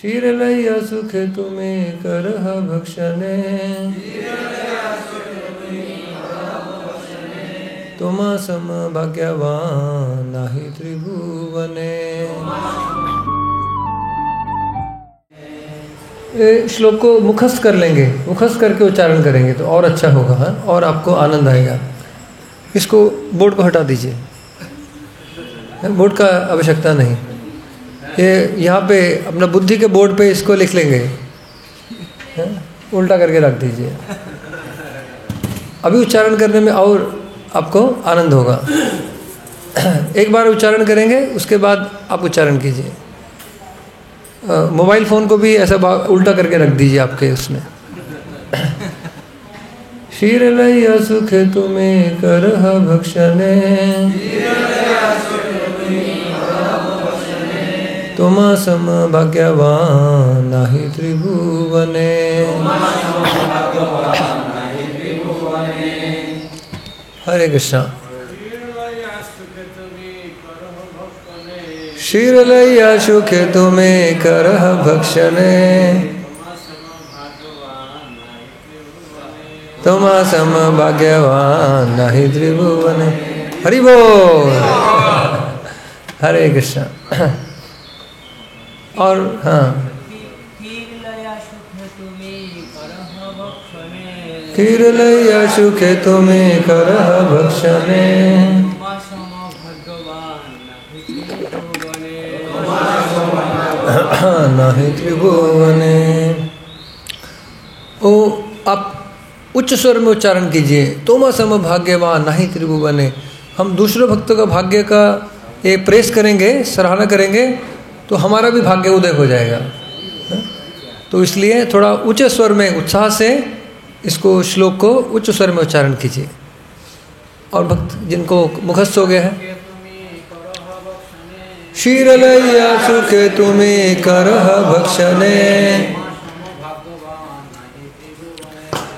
क्षीरलय्या सुखे तुम्हें करह भक्षणे तुमा सम भाग्यवान नाहि त्रिभुवने। श्लोक को मुखस्थ कर लेंगे, मुखस्थ करके उच्चारण करेंगे तो और अच्छा होगा, हाँ? और आपको आनंद आएगा। इसको बोर्ड को हटा दीजिए, बोर्ड का आवश्यकता नहीं। ये यहाँ पे अपना बुद्धि के बोर्ड पे इसको लिख लेंगे, हाँ? उल्टा करके रख दीजिए। अभी उच्चारण करने में और आपको आनंद होगा। एक बार उच्चारण करेंगे, उसके बाद आप उच्चारण कीजिए। मोबाइल फ़ोन को भी ऐसा उल्टा करके रख दीजिए आपके उसमें। क्षीरलय्या सुखे तुम्हें करह भक्षणे तुमा सम भाग्यवान नाहि त्रिभुवने। हरे कृष्णा। क्षीरलय्या सुखे तुम्हें करह भक्षणे तुमा सम भाग्यवान नाहि त्रिभुवने। हरि बोल। हरे कृष्णा। और हाँ, क्षीरलय्या सुखे तुम्हें करह भक्षणे नाहि त्रिभुवने। ओ आप उच्च स्वर में उच्चारण कीजिए, तुम सम भाग्यवान नाहि त्रिभुवने। हम दूसरे भक्तों का भाग्य का ये प्रेस करेंगे, सराहना करेंगे, तो हमारा भी भाग्य उदय हो जाएगा। तो इसलिए थोड़ा उच्च स्वर में उत्साह से इसको श्लोक को उच्च स्वर में उच्चारण कीजिए। और भक्त जिनको मुखस्थ हो गया है, क्षीरलय्या सुखे तुम्हें करह भक्षणे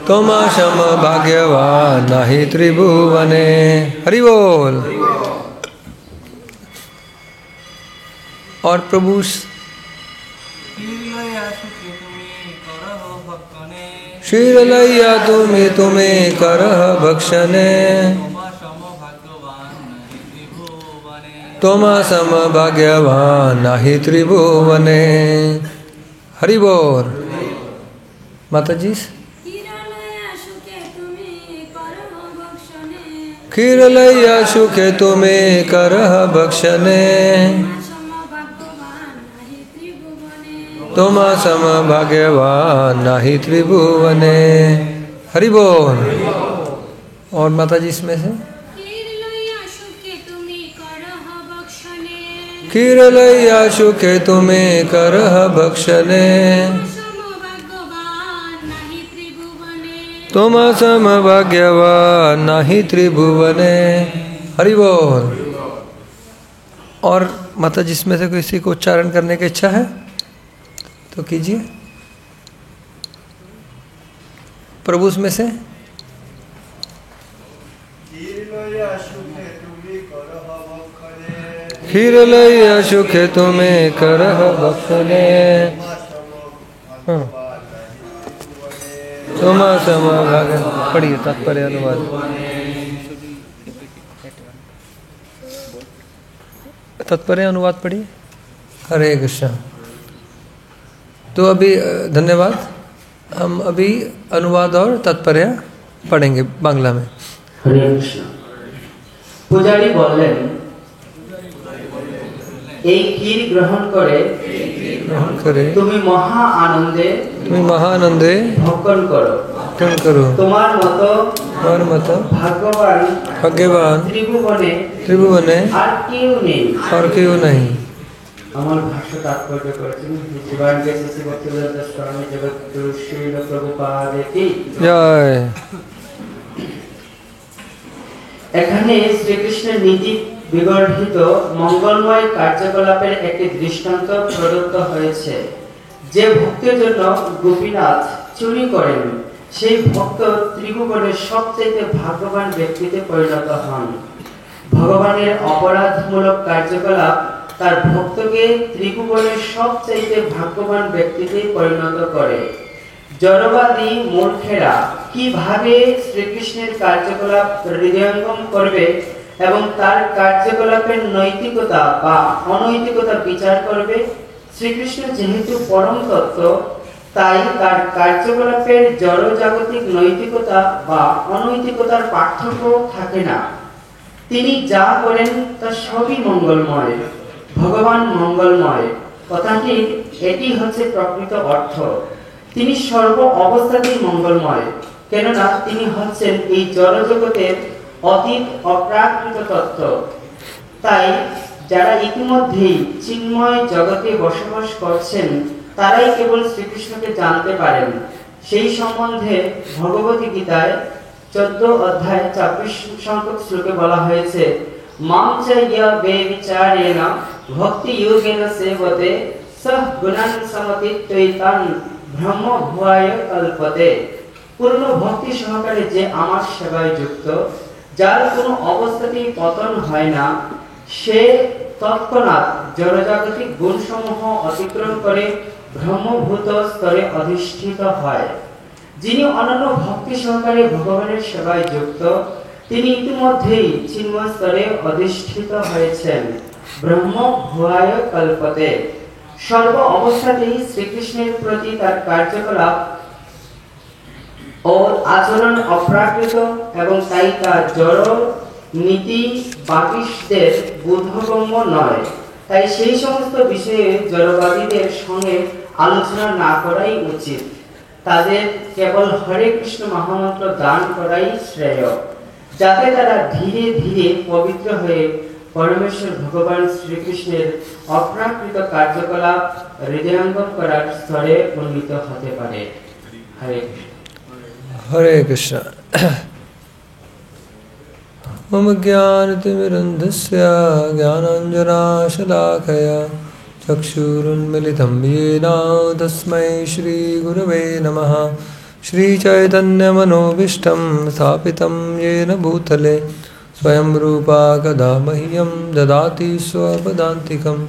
तुमा सम भाग्यवान नाहि त्रिभुवने। हरि बोल। और प्रभु क्षीरलय्या तुम्हें करह भक्षणे तुमा सम भाग्यवान नाहि त्रिभुवने। हरि बोल। माता जी। क्षीरलय्या सुखे तुम्हें करह भक्षणे तुमा सम भाग्यवान नाहि त्रिभुवने। हरि बोल। और माता जी इसमें से क्षीरलय्या सुखे तुम्हें करह भक्षणे तुमा सम भाग्यवान नाहि त्रिभुवने। हरि बोल। और माता जी इसमें से किसी को उच्चारण करने की इच्छा है तो कीजिए। प्रभु में से क्षीरलय्या सुखे तुम्हें करह भक्षणे तुमा सम भाग्य। पढ़िए तात्पर्य अनुवाद। तात्पर्य अनुवाद पढ़िए। हरे कृष्ण। तो अभी धन्यवाद। हम अभी अनुवाद और तात्पर्य पढ़ेंगे बांग्ला में। हरे कृष्ण। पुजारी बोलें এই ক্ষীর গ্রহণ করে তুমি মহা আনন্দে ভক্ষণ করো তোমার মতো ভাগ্যবান ত্রিভুবনে আর কেউ নেই। আমার ভাষ্য তাৎপর্য করেছেন শিবান কে শ্রী ভক্তিবেদান্ত স্বামী জগদ্গুরু শ্রীল প্রভুপাদের কি জয়। এখানে শ্রীকৃষ্ণের নীতি বিগর্হিত মঙ্গলময় কার্যকলাপের একটি দৃষ্টান্ত প্রদত্ত হয়েছে। যে ভক্তের জন্য গোপীনাথ চুরি করেন সেই ভক্ত ত্রিভুবনের সবচেয়ে ভাগ্যবান ব্যক্তিতে পরিণত হন। ভগবানের অপরাধমূলক কার্যকলাপ তার ভক্তকে ত্রিভুবনের সবচাইতে ভাগ্যবান ব্যক্তিতে পরিণত করে। জড়বাদী মূর্খেরা কিভাবে শ্রীকৃষ্ণের কার্যকলাপ হৃদয়ঙ্গম করবে এবং তার কার্যকলাপের নৈতিকতা বা অনৈতিকতা বিচার করবে? শ্রীকৃষ্ণ যেহেতু পরম তত্ত্ব, তাই তার কার্যকলাপের জড়জাগতিক নৈতিকতা বা অনৈতিকতার পার্থক্য থাকে না। তিনি যা করেন তা সবই মঙ্গলময়, ভগবান মঙ্গলময়। কথাটি এটি হচ্ছে প্রকৃত অর্থ। তিনি সর্ব অবস্থাতেই মঙ্গলময়, কেননা তিনি হচ্ছেন এই জড়জগতের অতীত অপ্রাকৃত তত্ত্ব। তাই যারা ইতিমধ্যেই চিন্ময় জগতে বসবাস করছেন তারাই কেবল শ্রীকৃষ্ণকে জানতে পারেন। সেই সম্বন্ধে ভগবতী গীতায় 14 অধ্যায় 24 সংখ্যক শ্লোকে বলা হয়েছে, মাং চ ইয় বেবিচারেণ ভক্তি যোগেন সেবতে সহ গুণান সমতিত্বৈতান ব্রহ্ম ভুয়ায় কল্পতে। পূর্ণ ভক্তি সহকারে যে আমার সেবায় যুক্ত, যার কোনো অবস্থাতেই পতন হয় না, সে তৎক্ষণাৎ জড়জাগতিক গুণসমূহ অতিক্রম করে ব্রহ্মভূত স্তরে অধিষ্ঠিত হয়। যিনি অনন্য ভক্তি সহকারে ভগবানের সেবায় যুক্ত, তিনি ইতিমধ্যেই চিন্ময় স্তরে অধিষ্ঠিত হয়েছেন। ব্রহ্ম ভুয়ায় কল্পতে। সর্ব অবস্থাতেই শ্রীকৃষ্ণের প্রতি তার কার্যকলাপ ও আচরণ অপ্রাকৃত এবং তাই তার জড় নীতি বাকিশদের বোধগম্য নয়। তাই সেই সমস্ত বিষয়ে জড়বাদীদের সঙ্গে আলোচনা না করাই উচিত। তাদের কেবল হরে কৃষ্ণ মহামন্ত্র দান করাই শ্রেয়, যাতে তারা ধীরে ধীরে পবিত্র হয়ে পরমেশ্বর ভগবান শ্রীকৃষ্ণের অপ্রাকৃত কার্যকলাপ হৃদয়ঙ্গম করার স্তরে উন্নীত হতে পারে। হরে কৃষ্ণ। हरे कृष्ण। मम ज्ञानतिमिरन्धस्य ज्ञानाञ्जनाशलाकया चक्षुरुन्मिलितं येन तस्मै श्रीगुरवे नमः। श्रीचैतन्यमनोभीष्टं स्थापितं येन भूतले स्वयं रूपा कदा मह्यं ददाति स्वपदान्तिकं।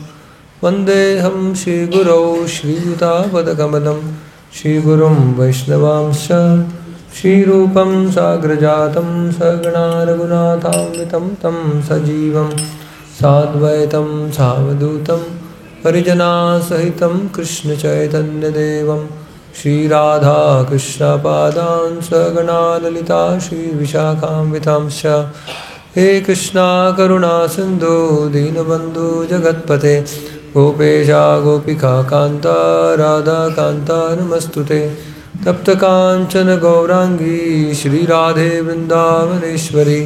वन्देऽहं श्रीगुरौ श्रीयुतापदकमलं श्रीगुरुं वैष्णवांश्च श्रीरूपं साग्रजातं सगुणा रघुनाथान्वितं तं सजीवं साद्वैतं सावधूतं परिजनासहितं कृष्णचैतन्यदेवं श्रीराधा कृष्णपादान् सगुणा ललिता श्रीविशाखान्वितांश्च। हे कृष्णा करुणा सिन्धु दीनबन्धु जगत्पते गोपेशा गोपिका कान्ता राधा कान्ता नमस्तुते। तप्त कांचन गौरांगी श्रीराधे वृंदावनेश्वरी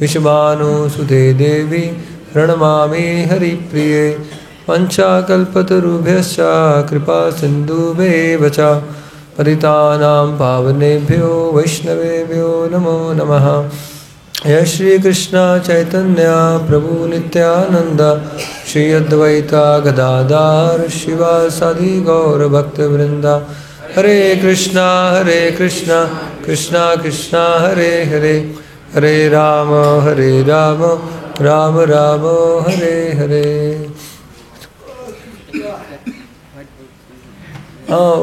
विश्वानुसुते देवी प्रणमामि हरिप्रिये। पंचाकल्पतरुभ्यश्च कृपा सिन्धुभ्येव च पतितानां पावनेभ्यो वैष्णवेभ्यो नमो नमः। जय श्री कृष्ण चैतन्य प्रभु नित्यानंद श्री अद्वैता गदाधर शिवासादि गौर भक्तवृंद। हरे कृष्णा कृष्णा कृष्णा हरे हरे, हरे Ram Ram Ram Hare Hare.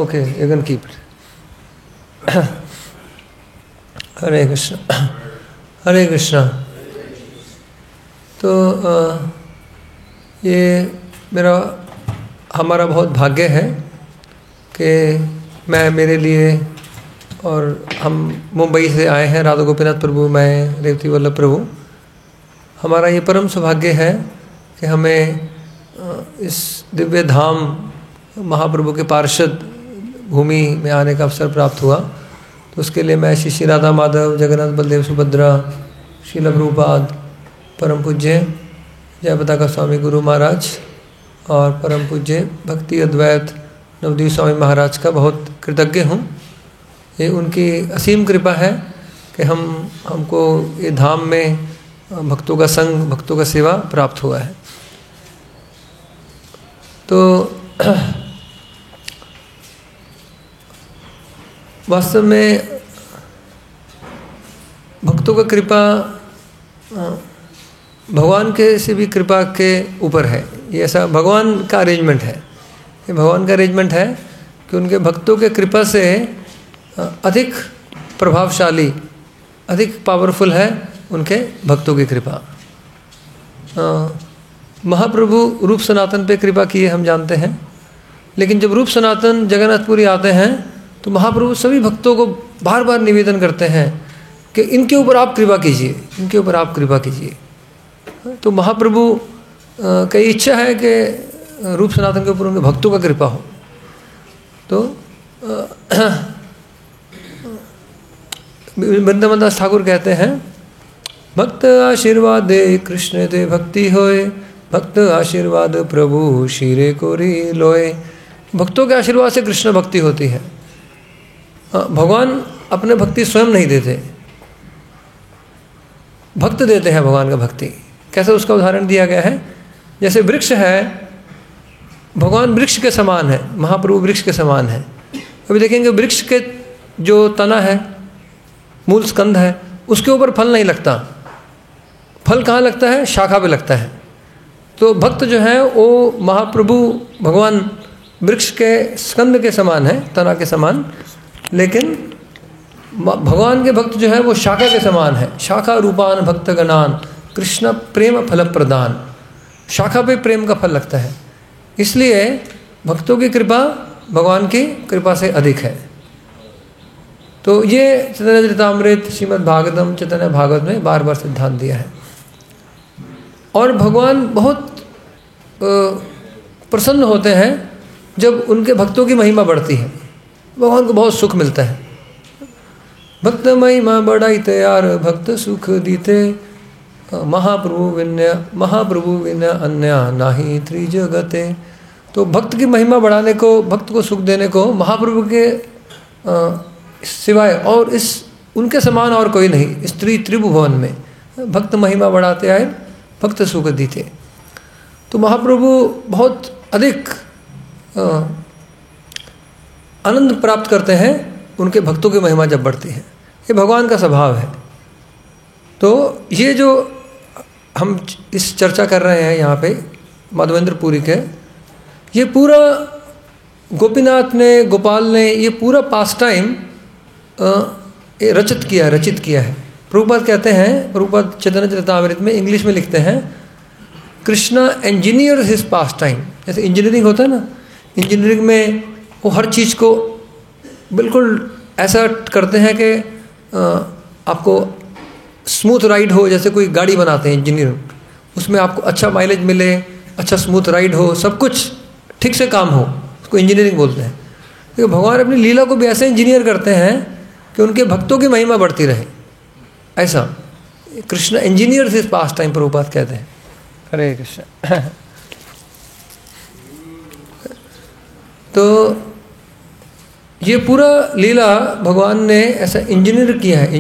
Okay, you can keep it. हरे कृष्णा हरे कृष्णा। तो ये हमारा बहुत भाग्य है कि मैं मेरे लिए और हम मुंबई से आए हैं, राधा गोपीनाथ प्रभु, मैं रेवती वल्लभ प्रभु। हमारा ये परम सौभाग्य है कि हमें इस दिव्य धाम महाप्रभु के पार्षद भूमि में आने का अवसर प्राप्त हुआ। तो उसके लिए मैं श्री राधा माधव, जगन्नाथ बलदेव सुभद्रा, श्रील प्रभुपाद, परम पूज्य जय पताका स्वामी गुरु महाराज और परम पूज्य भक्ति अद्वैत नवदीप स्वामी महाराज का बहुत कृतज्ञ हूँ। ये उनकी असीम कृपा है कि हमको ये धाम में भक्तों का संग, भक्तों का सेवा प्राप्त हुआ है। तो वास्तव में भक्तों का कृपा भगवान के से भी कृपा के ऊपर है। ये ऐसा भगवान का अरेंजमेंट है, ये भगवान का अरेंजमेंट है कि उनके भक्तों के कृपा से अधिक प्रभावशाली, अधिक पावरफुल है उनके भक्तों की कृपा। महाप्रभु रूप सनातन पे कृपा किए हम जानते हैं, लेकिन जब रूप सनातन जगन्नाथपुरी आते हैं तो महाप्रभु सभी भक्तों को बार बार निवेदन करते हैं कि इनके ऊपर आप कृपा कीजिए, इनके ऊपर आप कृपा कीजिए। तो महाप्रभु की इच्छा है कि रूप सनातन के ऊपर उनके भक्तों का कृपा हो। तो वृंदावन दास ठाकुर कहते हैं, भक्त आशीर्वाद दे कृष्ण दे भक्ति होए, भक्त आशीर्वाद प्रभु शीरे कोरी लोए। भक्तों के आशीर्वाद से कृष्ण भक्ति होती है। भगवान अपने भक्ति स्वयं नहीं देते, भक्त देते हैं भगवान का भक्ति। कैसे उसका उदाहरण दिया गया है, जैसे वृक्ष है, भगवान वृक्ष के समान है, महाप्रभु वृक्ष के समान है। अभी देखेंगे वृक्ष के जो तना है, मूल स्कंध है, उसके ऊपर फल नहीं लगता। फल कहाँ लगता है? शाखा पे लगता है। तो भक्त जो है वो महाप्रभु भगवान वृक्ष के स्कंद के समान है, तना के समान, लेकिन भगवान के भक्त जो है वो शाखा के समान है। शाखा रूपान भक्त गणान कृष्ण प्रेम फल प्रदान। शाखा पे प्रेम का फल लगता है, इसलिए भक्तों की कृपा भगवान की कृपा से अधिक है। तो ये चैतन्य चरितामृत, श्रीमद् भागवतम, चैतन्य भागवत में बार बार सिद्धांत दिया है। और भगवान बहुत प्रसन्न होते हैं जब उनके भक्तों की महिमा बढ़ती है, भगवान को बहुत सुख मिलता है। भक्त महिमा बढ़ाईते यार भक्त सुख दीते, महाप्रभु विनय अन्य नाही त्रिजगते। तो भक्त की महिमा बढ़ाने को, भक्त को सुख देने को महाप्रभु के सिवाय और इस उनके समान और कोई नहीं इस त्रिभुवन में। भक्त महिमा बढ़ाते आए भक्त सुख दीते। तो महाप्रभु बहुत अधिक आनंद प्राप्त करते हैं उनके भक्तों की महिमा जब बढ़ती है। ये भगवान का स्वभाव है। तो ये जो हम इस चर्चा कर रहे हैं यहाँ पे माधवेंद्र पुरी के, ये पूरा गोपीनाथ ने, गोपाल ने ये पूरा पास टाइम रचित किया है। प्रभुपाद कहते हैं, प्रभुपाद चैतन्य चरितामृत में इंग्लिश में लिखते हैं, कृष्णा इंजीनियर्स हिज पास टाइम। जैसे इंजीनियरिंग होता है ना, इंजीनियरिंग में वो हर चीज़ को बिल्कुल ऐसा करते हैं कि आपको स्मूथ राइड हो। जैसे कोई गाड़ी बनाते हैं इंजीनियर, उसमें आपको अच्छा माइलेज मिले, अच्छा स्मूथ राइड हो, सब कुछ ठीक से काम हो, उसको इंजीनियरिंग बोलते हैं। तो भगवान अपनी लीला को भी ऐसे इंजीनियर करते हैं कि उनके भक्तों की महिमा बढ़ती रहे। ऐसा कृष्ण इंजीनियर इस पास टाइम प्रभुपाद कहते हैं। हरे कृष्ण। तो ये पूरा लीला भगवान ने ऐसा इंजीनियर किया है,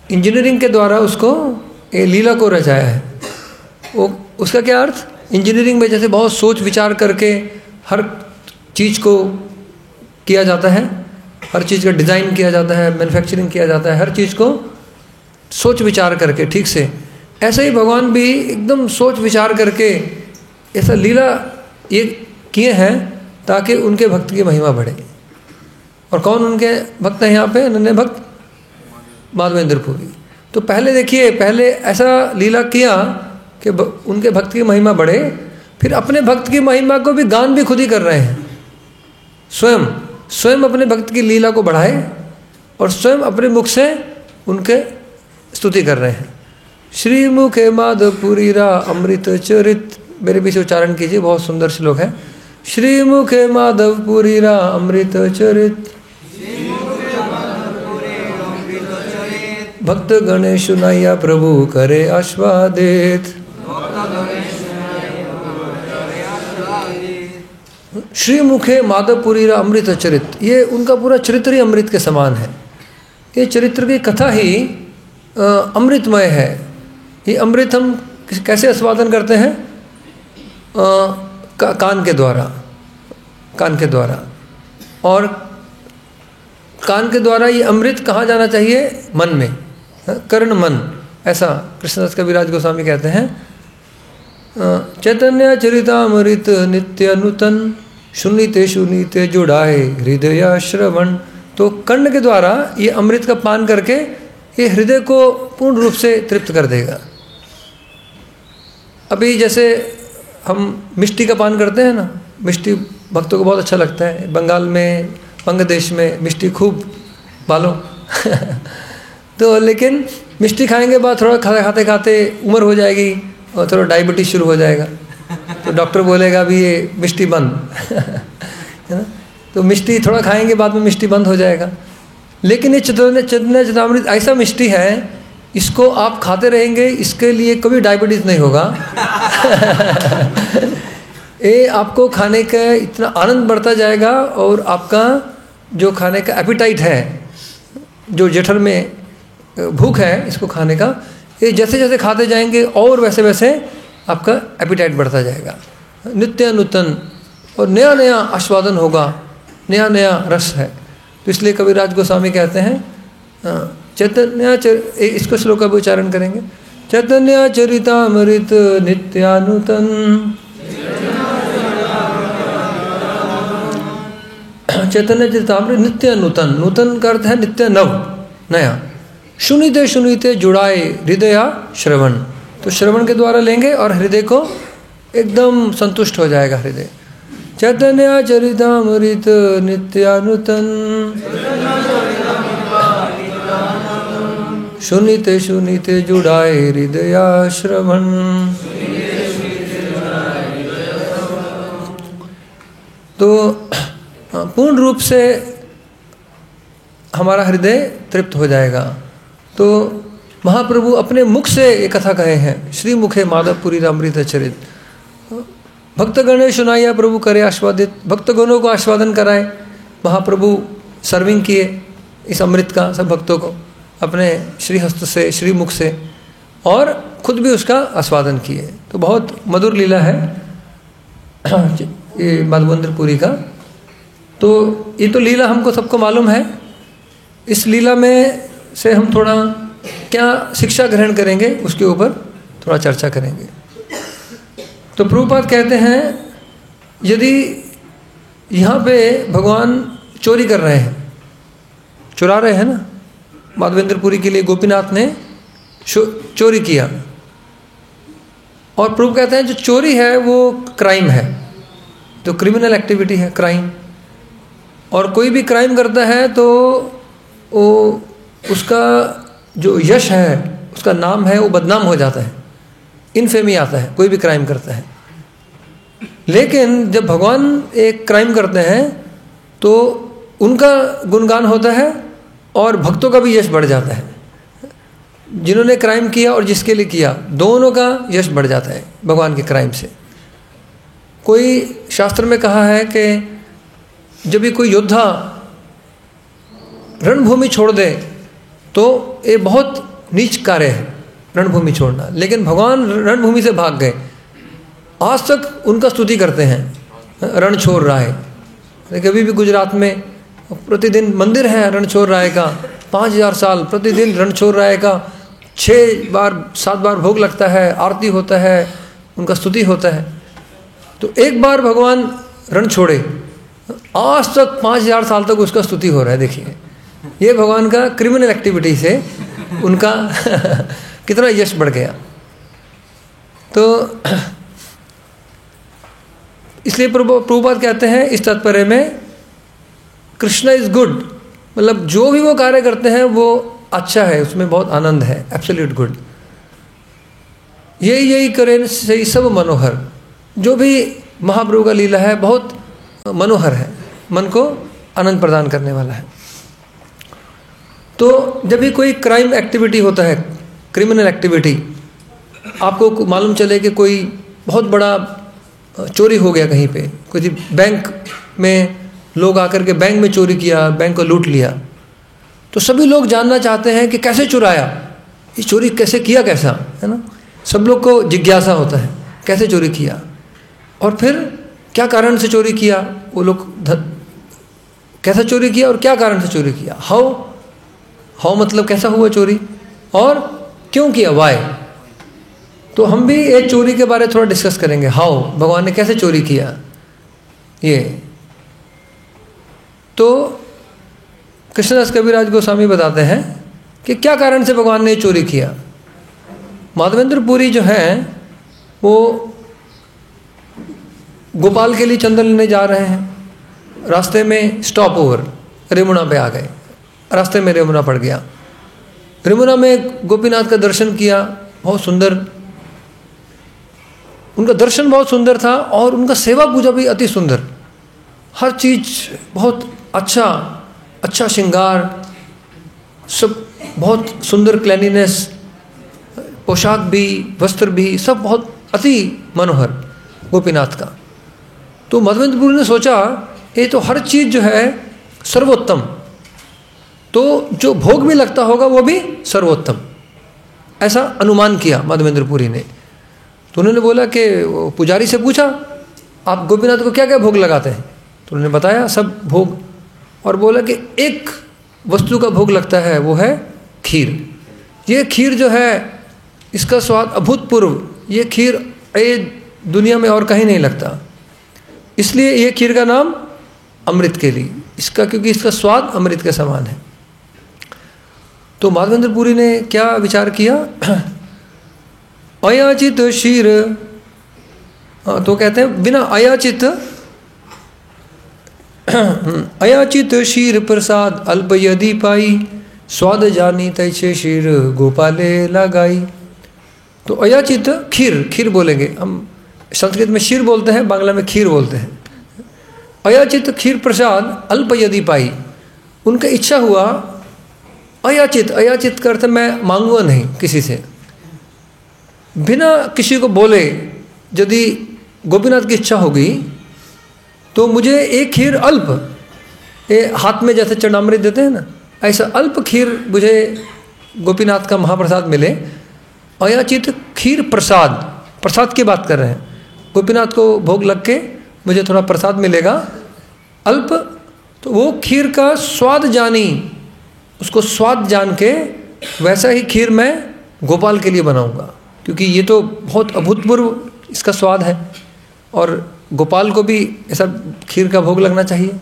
इंजीनियरिंग के द्वारा उसको ये लीला को रचाया है। वो उसका क्या अर्थ? इंजीनियरिंग में जैसे बहुत सोच विचार करके हर चीज़ को किया जाता है, हर चीज़ का डिज़ाइन किया जाता है, मैन्युफैक्चरिंग किया जाता है, हर चीज़ को सोच विचार करके ठीक से, ऐसे ही भगवान भी एकदम सोच विचार करके ऐसा लीला ये किए हैं ताकि उनके भक्त की महिमा बढ़े। और कौन उनके भक्त हैं यहाँ पे? अनन्य भक्त माधवेंद्र पुरी। तो पहले देखिए, पहले ऐसा लीला किया कि उनके भक्त की महिमा बढ़े, फिर अपने भक्त की महिमा को भी गान भी खुद ही कर रहे हैं। स्वयं अपने भक्त की लीला को बढ़ाए और स्वयं अपने मुख से उनके स्तुति कर रहे हैं। श्री मुखे माधवपुरी रा अमृत चरित, मेरे पीछे उच्चारण कीजिए, बहुत सुंदर श्लोक है। श्री मुखे माधवपुरी रा अमृत चरित, भक्त गणेश सुनाइया प्रभु करे आस्वादित। श्री मुखे माधवपुरी रा अमृत चरित, ये उनका पूरा चरित्र ही अमृत के समान है। ये चरित्र की कथा ही अमृतमय है। ये अमृत हम कैसे आस्वादन करते हैं? कान के द्वारा। और कान के द्वारा ये अमृत कहाँ जाना चाहिए? मन में, कर्ण मन। ऐसा कृष्णदास कविराज गोस्वामी कहते हैं। चैतन्य चरितामृत नित्य नूतन, सुनीते सुनीते जुड़ाए हृदय श्रवण। तो कर्ण के द्वारा ये अमृत का पान करके ये हृदय को पूर्ण रूप से तृप्त कर देगा। अभी जैसे हम मिष्टी का पान करते हैं ना, मिष्टी भक्तों को बहुत अच्छा लगता है। बंगाल में, बंग देश में मिष्टी खूब मालूम तो लेकिन मिष्टी खाएंगे बाद थोड़ा खाते खाते उम्र हो जाएगी और थोड़ा डायबिटीज शुरू हो जाएगा, तो डॉक्टर बोलेगा भी ये मिष्टी बंद है ना। तो मिष्टी थोड़ा खाएंगे बाद में मिष्टी बंद हो जाएगा। लेकिन ये चैतन्य चरितामृत ऐसा मिष्टी है, इसको आप खाते रहेंगे, इसके लिए कभी डायबिटीज नहीं होगा ये आपको खाने का इतना आनंद बढ़ता जाएगा और आपका जो खाने का एपिटाइट है, जो जठर में भूख है इसको खाने का, ये जैसे जैसे खाते जाएंगे और वैसे वैसे आपका एपिटाइट बढ़ता जाएगा। नित्य नूतन और नया नया आस्वादन होगा, नया नया रस है। तो इसलिए कविराज गोस्वामी कहते हैं इसको श्लोक का उच्चारण करेंगे। चैतन्य चरितामृत नित्यानूतन, चैतन्य चरितामृत नित्य नूतन, नूतन का अर्थ है नित्य नव, नया। सुनीते सुनीते जुड़ाए हृदय श्रवण, तो श्रवण के द्वारा लेंगे और हृदय को एकदम संतुष्ट हो जाएगा हृदय। चैतन्य चरितामृत नित्यानूतन, सुनीते सुनीते जुड़ाए हृदय श्रवण। तो पूर्ण रूप से हमारा हृदय तृप्त हो जाएगा। तो महाप्रभु अपने मुख से ये कथा कहे हैं, श्री मुखे माधवपुरी अमृत चरित। भक्तगण सुनाया प्रभु करे आस्वादित, भक्तगणों को आस्वादन कराए। महाप्रभु सर्विंग किए इस अमृत का सब भक्तों को अपने श्री हस्त से, श्री मुख से, और खुद भी उसका आस्वादन किए। तो बहुत मधुर लीला है ये माधवेंद्रपुरी का। तो ये तो लीला हमको सबको मालूम है। इस लीला में से हम थोड़ा क्या शिक्षा ग्रहण करेंगे उसके ऊपर थोड़ा चर्चा करेंगे। तो प्रभुपाद कहते हैं यदि यहाँ पे भगवान चोरी कर रहे हैं, चुरा रहे हैं ना, माधवेंद्रपुरी के लिए गोपीनाथ ने चोरी किया, और प्रभु कहते हैं जो चोरी है वो क्राइम है, तो क्रिमिनल एक्टिविटी है, क्राइम। और कोई भी क्राइम करता है तो वो उसका जो यश है, उसका नाम है, वो बदनाम हो जाता है, इनफेमी आता है कोई भी क्राइम करता है। लेकिन जब भगवान एक क्राइम करते हैं तो उनका गुणगान होता है और भक्तों का भी यश बढ़ जाता है। जिन्होंने क्राइम किया और जिसके लिए किया, दोनों का यश बढ़ जाता है भगवान के क्राइम से। कोई शास्त्र में कहा है कि जब भी कोई योद्धा रणभूमि छोड़ दे तो ये बहुत नीच कार्य है रणभूमि छोड़ना, लेकिन भगवान रणभूमि से भाग गए। आज तक उनका स्तुति करते हैं, रण छोड़ रहा है। कभी भी गुजरात में प्रतिदिन मंदिर है रण छोड़ राय का, 5000 साल प्रतिदिन रण छोड़ राय का 6 बार 7 बार भोग लगता है, आरती होता है, उनका स्तुति होता है। तो एक बार भगवान रण छोड़े, आज तक 5000 साल तक उसका स्तुति हो रहा है। देखिए ये भगवान का क्रिमिनल एक्टिविटी से उनका कितना यश बढ़ गया। तो इसलिए प्रभुपाद कहते हैं इस तात्पर्य में कृष्णा इज गुड, मतलब जो भी वो कार्य करते हैं वो अच्छा है, उसमें बहुत आनंद है, एब्सोल्यूट गुड। यही करे से सब मनोहर। जो भी महाप्रभु का लीला है बहुत मनोहर है, मन को आनंद प्रदान करने वाला है। तो जब भी कोई क्राइम एक्टिविटी होता है, क्रिमिनल एक्टिविटी, आपको मालूम चले कि कोई बहुत बड़ा चोरी हो गया कहीं पे, कोई बैंक में लोग आकर के बैंक में चोरी किया, बैंक को लूट लिया, तो सभी लोग जानना चाहते हैं कि कैसे चुराया, ये चोरी कैसे किया, कैसा, है ना। सब लोग को जिज्ञासा होता है कैसे चोरी किया और फिर क्या कारण से चोरी किया, वो लोग कैसा चोरी किया और क्या कारण से चोरी किया, हाउ मतलब कैसा हुआ चोरी और क्यों किया, वाई। तो हम भी ये चोरी के बारे में थोड़ा डिस्कस करेंगे, हाउ भगवान ने कैसे चोरी किया ये। तो कृष्णदास कविराज गोस्वामी बताते हैं कि क्या कारण से भगवान ने चोरी किया। माधवेंद्रपुरी जो है वो गोपाल के लिए चंदन लेने जा रहे हैं, रास्ते में स्टॉप ओवर रेमुना पे आ गए, रास्ते में रेमुना पड़ गया। रेमुना में गोपीनाथ का दर्शन किया, बहुत सुंदर, उनका दर्शन बहुत सुंदर था और उनका सेवा पूजा भी अति सुंदर, हर चीज़ बहुत अच्छा श्रृंगार, सब बहुत सुंदर, क्लैनिनेस, पोशाक भी, वस्त्र भी, सब बहुत अति मनोहर गोपीनाथ का। तो माधवेंद्रपुरी ने सोचा ये तो हर चीज़ जो है सर्वोत्तम, तो जो भोग भी लगता होगा वो भी सर्वोत्तम, ऐसा अनुमान किया माधवेंद्रपुरी ने। तो उन्होंने बोला कि पुजारी से पूछा आप गोपीनाथ को क्या क्या भोग लगाते हैं, तो उन्होंने बताया सब भोग, और बोला कि एक वस्तु का भोग लगता है वो है खीर। ये खीर जो है इसका स्वाद अभूतपूर्व, ये खीर ये दुनिया में और कहीं नहीं लगता, इसलिए ये खीर का नाम अमृत के लिए, इसका क्योंकि इसका स्वाद अमृत के समान है। तो माधवेंद्रपुरी ने क्या विचार किया, अयाचित क्षीर, तो कहते हैं बिना अयाचित क्षीर प्रसाद अल्प यदि पाई, स्वाद जानी तैसे क्षीर गोपाले लगाई। तो अयाचित खीर बोलेंगे हम, संस्कृत में शीर बोलते हैं, बांग्ला में खीर बोलते हैं। अयाचित खीर प्रसाद अल्प यदि पाई, उनका इच्छा हुआ, अयाचित का अर्थ मैं मांगूंगा नहीं किसी से, बिना किसी को बोले यदि गोपीनाथ की इच्छा होगी तो मुझे एक खीर अल्प, ये हाथ में जैसे चरणामृत देते हैं ना, ऐसा अल्प खीर मुझे गोपीनाथ का महाप्रसाद मिले। अयाचित खीर प्रसाद की बात कर रहे हैं, गोपीनाथ को भोग लग के मुझे थोड़ा प्रसाद मिलेगा अल्प, तो वो खीर का स्वाद जानी, उसको स्वाद जान के वैसा ही खीर मैं गोपाल के लिए बनाऊंगा, क्योंकि ये तो बहुत अभूतपूर्व इसका स्वाद है और गोपाल को भी ऐसा खीर का भोग लगना चाहिए,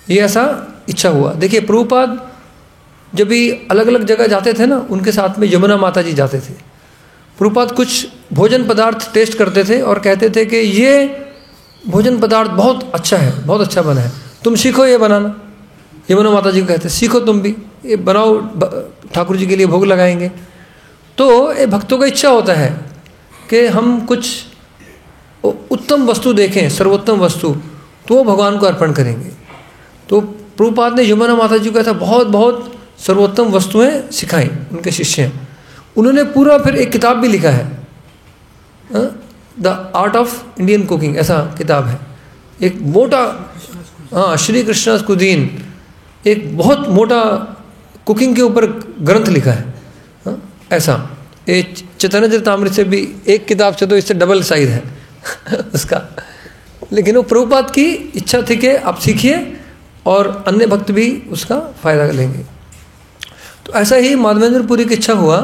ये ऐसा इच्छा हुआ। देखिए प्रभुपाद जब भी अलग अलग जगह जाते थे ना, उनके साथ में यमुना माता जी जाते थे। प्रभुपाद कुछ भोजन पदार्थ टेस्ट करते थे और कहते थे कि ये भोजन पदार्थ बहुत अच्छा है, बहुत अच्छा बना है, तुम सीखो ये बनाना। यमुना माता जी को कहते सीखो तुम भी, ये बनाओ, ठाकुर जी के लिए भोग लगाएंगे। तो ये भक्तों का इच्छा होता है कि हम कुछ उत्तम वस्तु देखें, सर्वोत्तम वस्तु, तो वो भगवान को अर्पण करेंगे। तो प्रभुपाद ने यमुना माता जी को ऐसा बहुत सर्वोत्तम वस्तुएं सिखाई उनके शिष्य। उन्होंने पूरा फिर एक किताब भी लिखा है, the art of Indian cooking, ऐसा किताब है, एक मोटा, श्री कृष्ण कुदीन, एक बहुत मोटा कुकिंग के ऊपर ग्रंथ लिखा है, ऐसा। ये चैतन्य चरितामृत से भी एक किताब से तो इससे डबल साइज है उसका, लेकिन वो प्रभुपाद की इच्छा थी कि आप सीखिए और अन्य भक्त भी उसका फायदा लेंगे। तो ऐसा ही माधवेंद्रपुरी की इच्छा हुआ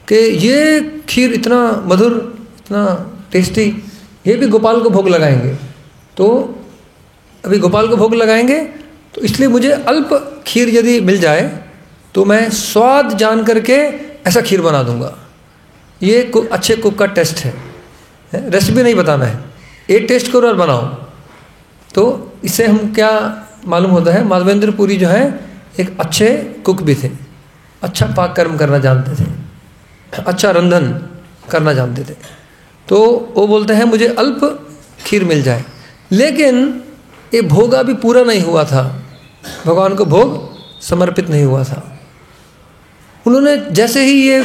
कि ये खीर इतना मधुर, इतना टेस्टी, ये भी गोपाल को भोग लगाएंगे। तो अभी गोपाल को भोग लगाएंगे तो इसलिए मुझे अल्प खीर यदि मिल जाए तो मैं स्वाद जान करके ऐसा खीर बना दूंगा। ये अच्छे कुक का टेस्ट है, रेसिपी नहीं बताना है, एक टेस्ट करो और बनाओ। तो इससे हम क्या मालूम होता है, माधवेंद्रपुरी जो है एक अच्छे कुक भी थे, अच्छा पाक कर्म करना जानते थे, अच्छा रंधन करना जानते थे। तो वो बोलते हैं मुझे अल्प खीर मिल जाए, लेकिन ये भोग अभी पूरा नहीं हुआ था, भगवान को भोग समर्पित नहीं हुआ था। उन्होंने जैसे ही ये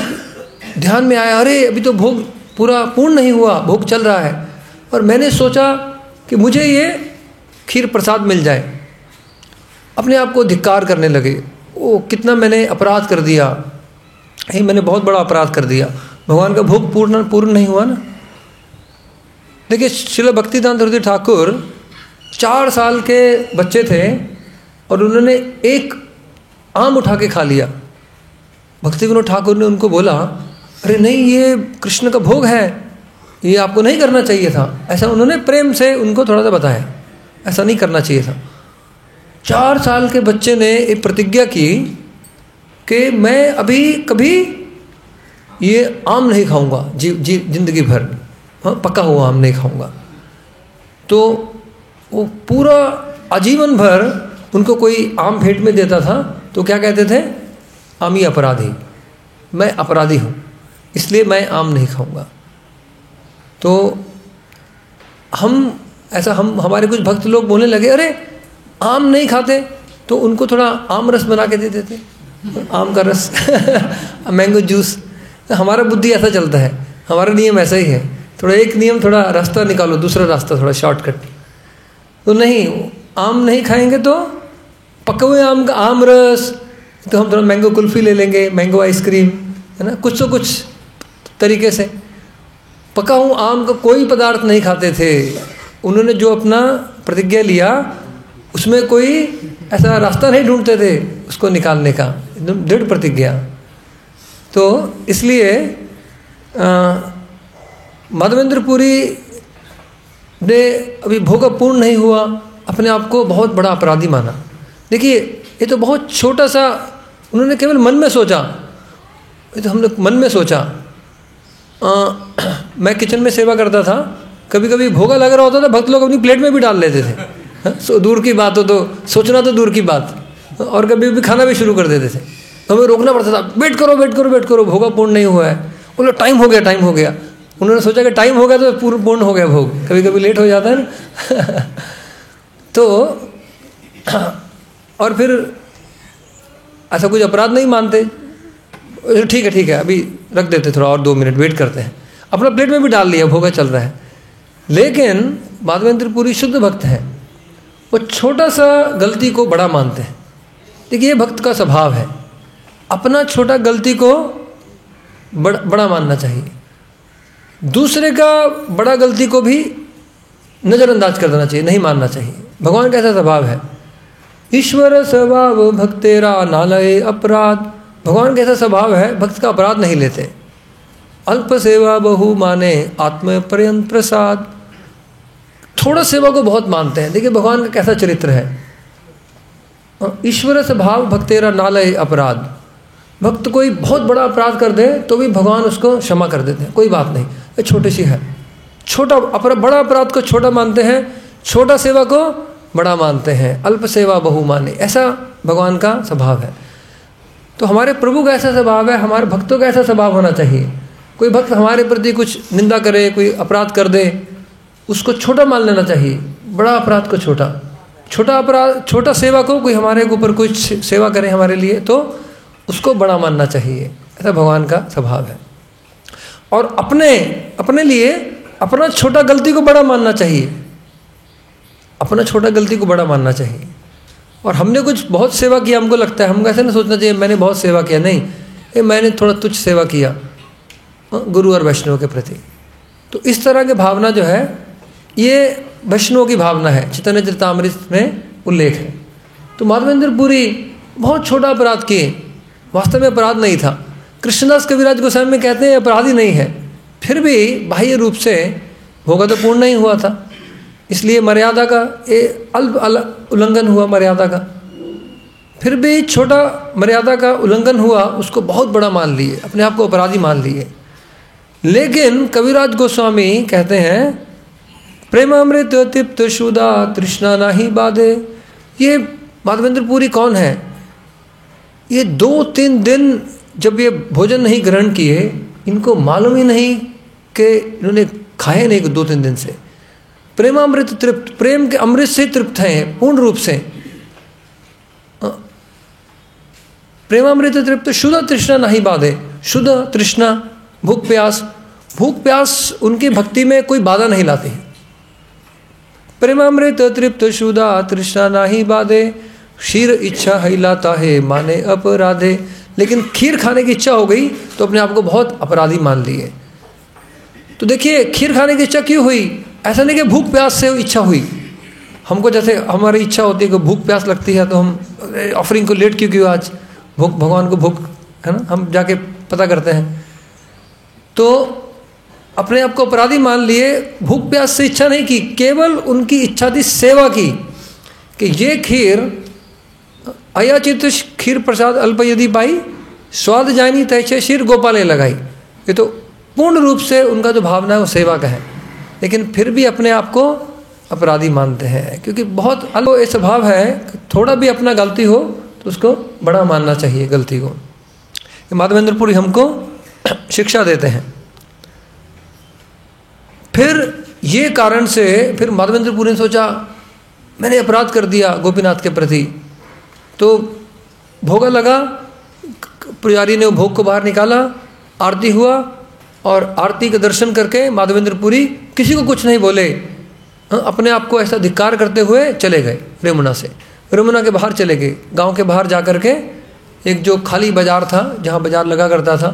ध्यान में आया, अरे अभी तो भोग पूरा पूर्ण नहीं हुआ, भोग चल रहा है, और मैंने सोचा कि मुझे ये खीर प्रसाद मिल जाए, अपने आप को धिक्कार करने लगे। ओ कितना मैंने अपराध कर दिया, ये मैंने बहुत बड़ा अपराध कर दिया, भगवान का भोग पूर्ण नहीं हुआ ना। देखिए श्रील भक्तिदान हृदय ठाकुर 4 साल के बच्चे थे और उन्होंने एक आम उठा के खा लिया, भक्ति विनोद ठाकुर ने उनको बोला, अरे नहीं, ये कृष्ण का भोग है, ये आपको नहीं करना चाहिए था। ऐसा उन्होंने प्रेम से उनको थोड़ा सा बताया, ऐसा नहीं करना चाहिए था। 4 साल के बच्चे ने एक प्रतिज्ञा की कि मैं अभी कभी ये आम नहीं खाऊंगा, जिंदगी भर, हाँ, पका हुआ आम नहीं खाऊंगा। तो वो पूरा आजीवन भर उनको कोई आम फेंट में देता था तो क्या कहते थे, आमी अपराधी, मैं अपराधी हूँ, इसलिए मैं आम नहीं खाऊंगा। तो हमारे कुछ भक्त लोग बोलने लगे, अरे आम नहीं खाते तो उनको थोड़ा आम रस बना के दे देते, आम का रस मैंगो जूस। हमारा बुद्धि ऐसा चलता है, हमारा नियम ऐसा ही है, थोड़ा एक नियम, थोड़ा रास्ता निकालो, दूसरा रास्ता थोड़ा शॉर्टकट। तो नहीं, आम नहीं खाएंगे तो पके हुए आम का आम रस, तो हम थोड़ा मैंगो कुल्फ़ी ले लेंगे, मैंगो आइसक्रीम, है ना, कुछ तो कुछ तरीके से। पका हुआ आम का कोई पदार्थ नहीं खाते थे। उन्होंने जो अपना प्रतिज्ञा लिया उसमें कोई ऐसा रास्ता नहीं ढूंढते थे उसको निकालने का, एकदम दृढ़ प्रतिज्ञा। तो इसलिए माधवेंद्र पुरी ने अभी भोग पूर्ण नहीं हुआ, अपने आप को बहुत बड़ा अपराधी माना। देखिए, ये तो बहुत छोटा सा, उन्होंने केवल मन में सोचा, ये तो हमने मन में सोचा। मैं किचन में सेवा करता था, कभी कभी भोगा लग रहा होता था, भक्त लोग अपनी प्लेट में भी डाल लेते थे। सो दूर की बात हो तो सोचना तो दूर की बात, और कभी भी खाना भी शुरू कर देते थे, तो हमें रोकना पड़ता था, वेट करो वेट करो वेट करो, भोगा पूर्ण नहीं हुआ है। बोलो टाइम हो गया, टाइम हो गया। उन्होंने सोचा कि टाइम हो गया तो पूर्ण हो गया भोग, कभी कभी लेट हो जाता है ना। तो और फिर ऐसा कुछ अपराध नहीं मानते, ठीक है अभी रख देते, थोड़ा और 2 मिनट वेट करते हैं, अपना प्लेट में भी डाल लिया, भोगा चल रहा है। लेकिन माधवेंद्र पुरी शुद्ध भक्त हैं, वो छोटा सा गलती को बड़ा मानते हैं। देखिए, ये भक्त का स्वभाव है, अपना छोटा गलती को बड़ा मानना चाहिए, दूसरे का बड़ा गलती को भी नज़रअंदाज कर देना चाहिए, नहीं मानना चाहिए। भगवान का ऐसा स्वभाव है, ईश्वर स्वभाव भक्तेरा नालय अपराध। भगवान का ऐसा स्वभाव है, भक्त का अपराध नहीं लेते। अल्प सेवा बहु माने आत्म पर्यंत प्रसाद। थोड़ा सेवा को बहुत मानते हैं। देखिए भगवान का कैसा चरित्र है, ईश्वर स्वभाव भक्तेरा नालय अपराध। भक्त कोई बहुत बड़ा अपराध कर दे तो भी भगवान उसको क्षमा कर देते हैं, कोई बात नहीं, ये छोटी सी है। बड़ा अपराध को छोटा मानते हैं, छोटा सेवा को बड़ा मानते हैं। अल्प सेवा बहु माने, ऐसा भगवान का स्वभाव है। तो हमारे प्रभु का ऐसा स्वभाव है, हमारे भक्तों का ऐसा स्वभाव होना चाहिए। कोई भक्त हमारे प्रति कुछ निंदा करे, कोई अपराध कर दे, उसको छोटा मान लेना चाहिए, बड़ा अपराध को छोटा अपराध, छोटा सेवा को, कोई हमारे ऊपर कुछ सेवा करे हमारे लिए तो उसको बड़ा मानना चाहिए। ऐसा भगवान का स्वभाव है। और अपने लिए अपना छोटा गलती को बड़ा मानना चाहिए, अपना छोटा गलती को बड़ा मानना चाहिए। और हमने कुछ बहुत सेवा किया, हमको लगता है, हमको ऐसा नहीं सोचना चाहिए मैंने बहुत सेवा किया, नहीं, ये मैंने थोड़ा तुच्छ सेवा किया गुरु और वैष्णव के प्रति। तो इस तरह की भावना जो है ये वैष्णव की भावना है, चैतन्य चरितामृत में उल्लेख है। तो माधवेंद्र पुरी बहुत छोटा अपराध किए, वास्तव में अपराध नहीं था। कृष्णदास कविराज गोस्वामी में कहते हैं अपराधी नहीं है, फिर भी बाह्य रूप से भोगा तो पूर्ण नहीं हुआ था, इसलिए मर्यादा का अल्प उल्लंघन हुआ मर्यादा का। फिर भी छोटा मर्यादा का उल्लंघन हुआ, उसको बहुत बड़ा मान लिए, अपने आप को अपराधी मान लिए। लेकिन कविराज गोस्वामी कहते हैं प्रेमामृत तृप्त शुदा तृष्णा नाही बाधे। ये माधवेंद्र पुरी कौन है? ये 2-3 दिन जब ये भोजन नहीं ग्रहण किए, इनको मालूम ही नहीं कि इन्होंने खाए नहीं 2-3 दिन से। प्रेमामृत तृप्त, प्रेम के अमृत से तृप्त हैं पूर्ण रूप से। प्रेमामृत तृप्त शुद्ध तृष्णा नहीं बाधे। शुद्ध तृष्णा, भूख प्यास उनकी भक्ति में कोई बाधा नहीं लाती है। प्रेमामृत तृप्त शुदा तृष्णा नाही बाधे। क्षीर इच्छा है लाता है माने अपराधे। लेकिन खीर खाने की इच्छा हो गई तो अपने आप को बहुत अपराधी मान लिए। तो देखिए खीर खाने की इच्छा क्यों हुई? ऐसा नहीं कि भूख प्यास से इच्छा हुई। हमको जैसे हमारी इच्छा होती है कि भूख प्यास लगती है तो हम ऑफरिंग को लेट क्यों आज भगवान को भूख है ना, हम जाके पता करते हैं। तो अपने आप को अपराधी मान लिए, भूख प्यास से इच्छा नहीं की, केवल उनकी इच्छा थी सेवा की कि ये खीर अयाचित खीर प्रसाद अल्प यदि पाई, स्वाद जानी तैसे शीर गोपाले लगाई। ये तो पूर्ण रूप से उनका जो भावना है वो सेवा का है, लेकिन फिर भी अपने आप को अपराधी मानते हैं, क्योंकि बहुत अलग ये स्वभाव है कि थोड़ा भी अपना गलती हो तो उसको बड़ा मानना चाहिए गलती को। माधवेंद्र पुरी हमको शिक्षा देते हैं। फिर ये कारण से फिर माधवेंद्र पुरी ने सोचा मैंने अपराध कर दिया गोपीनाथ के प्रति, तो भोगा लगा, पुजारी ने भोग को बाहर निकाला, आरती हुआ और आरती के दर्शन करके माधवेंद्र पुरी किसी को कुछ नहीं बोले, अपने आप को ऐसा धिक्कार करते हुए चले गए रेमुना से। रेमुना के बाहर चले गए, गांव के बाहर जा कर के एक जो खाली बाजार था जहां बाजार लगा करता था,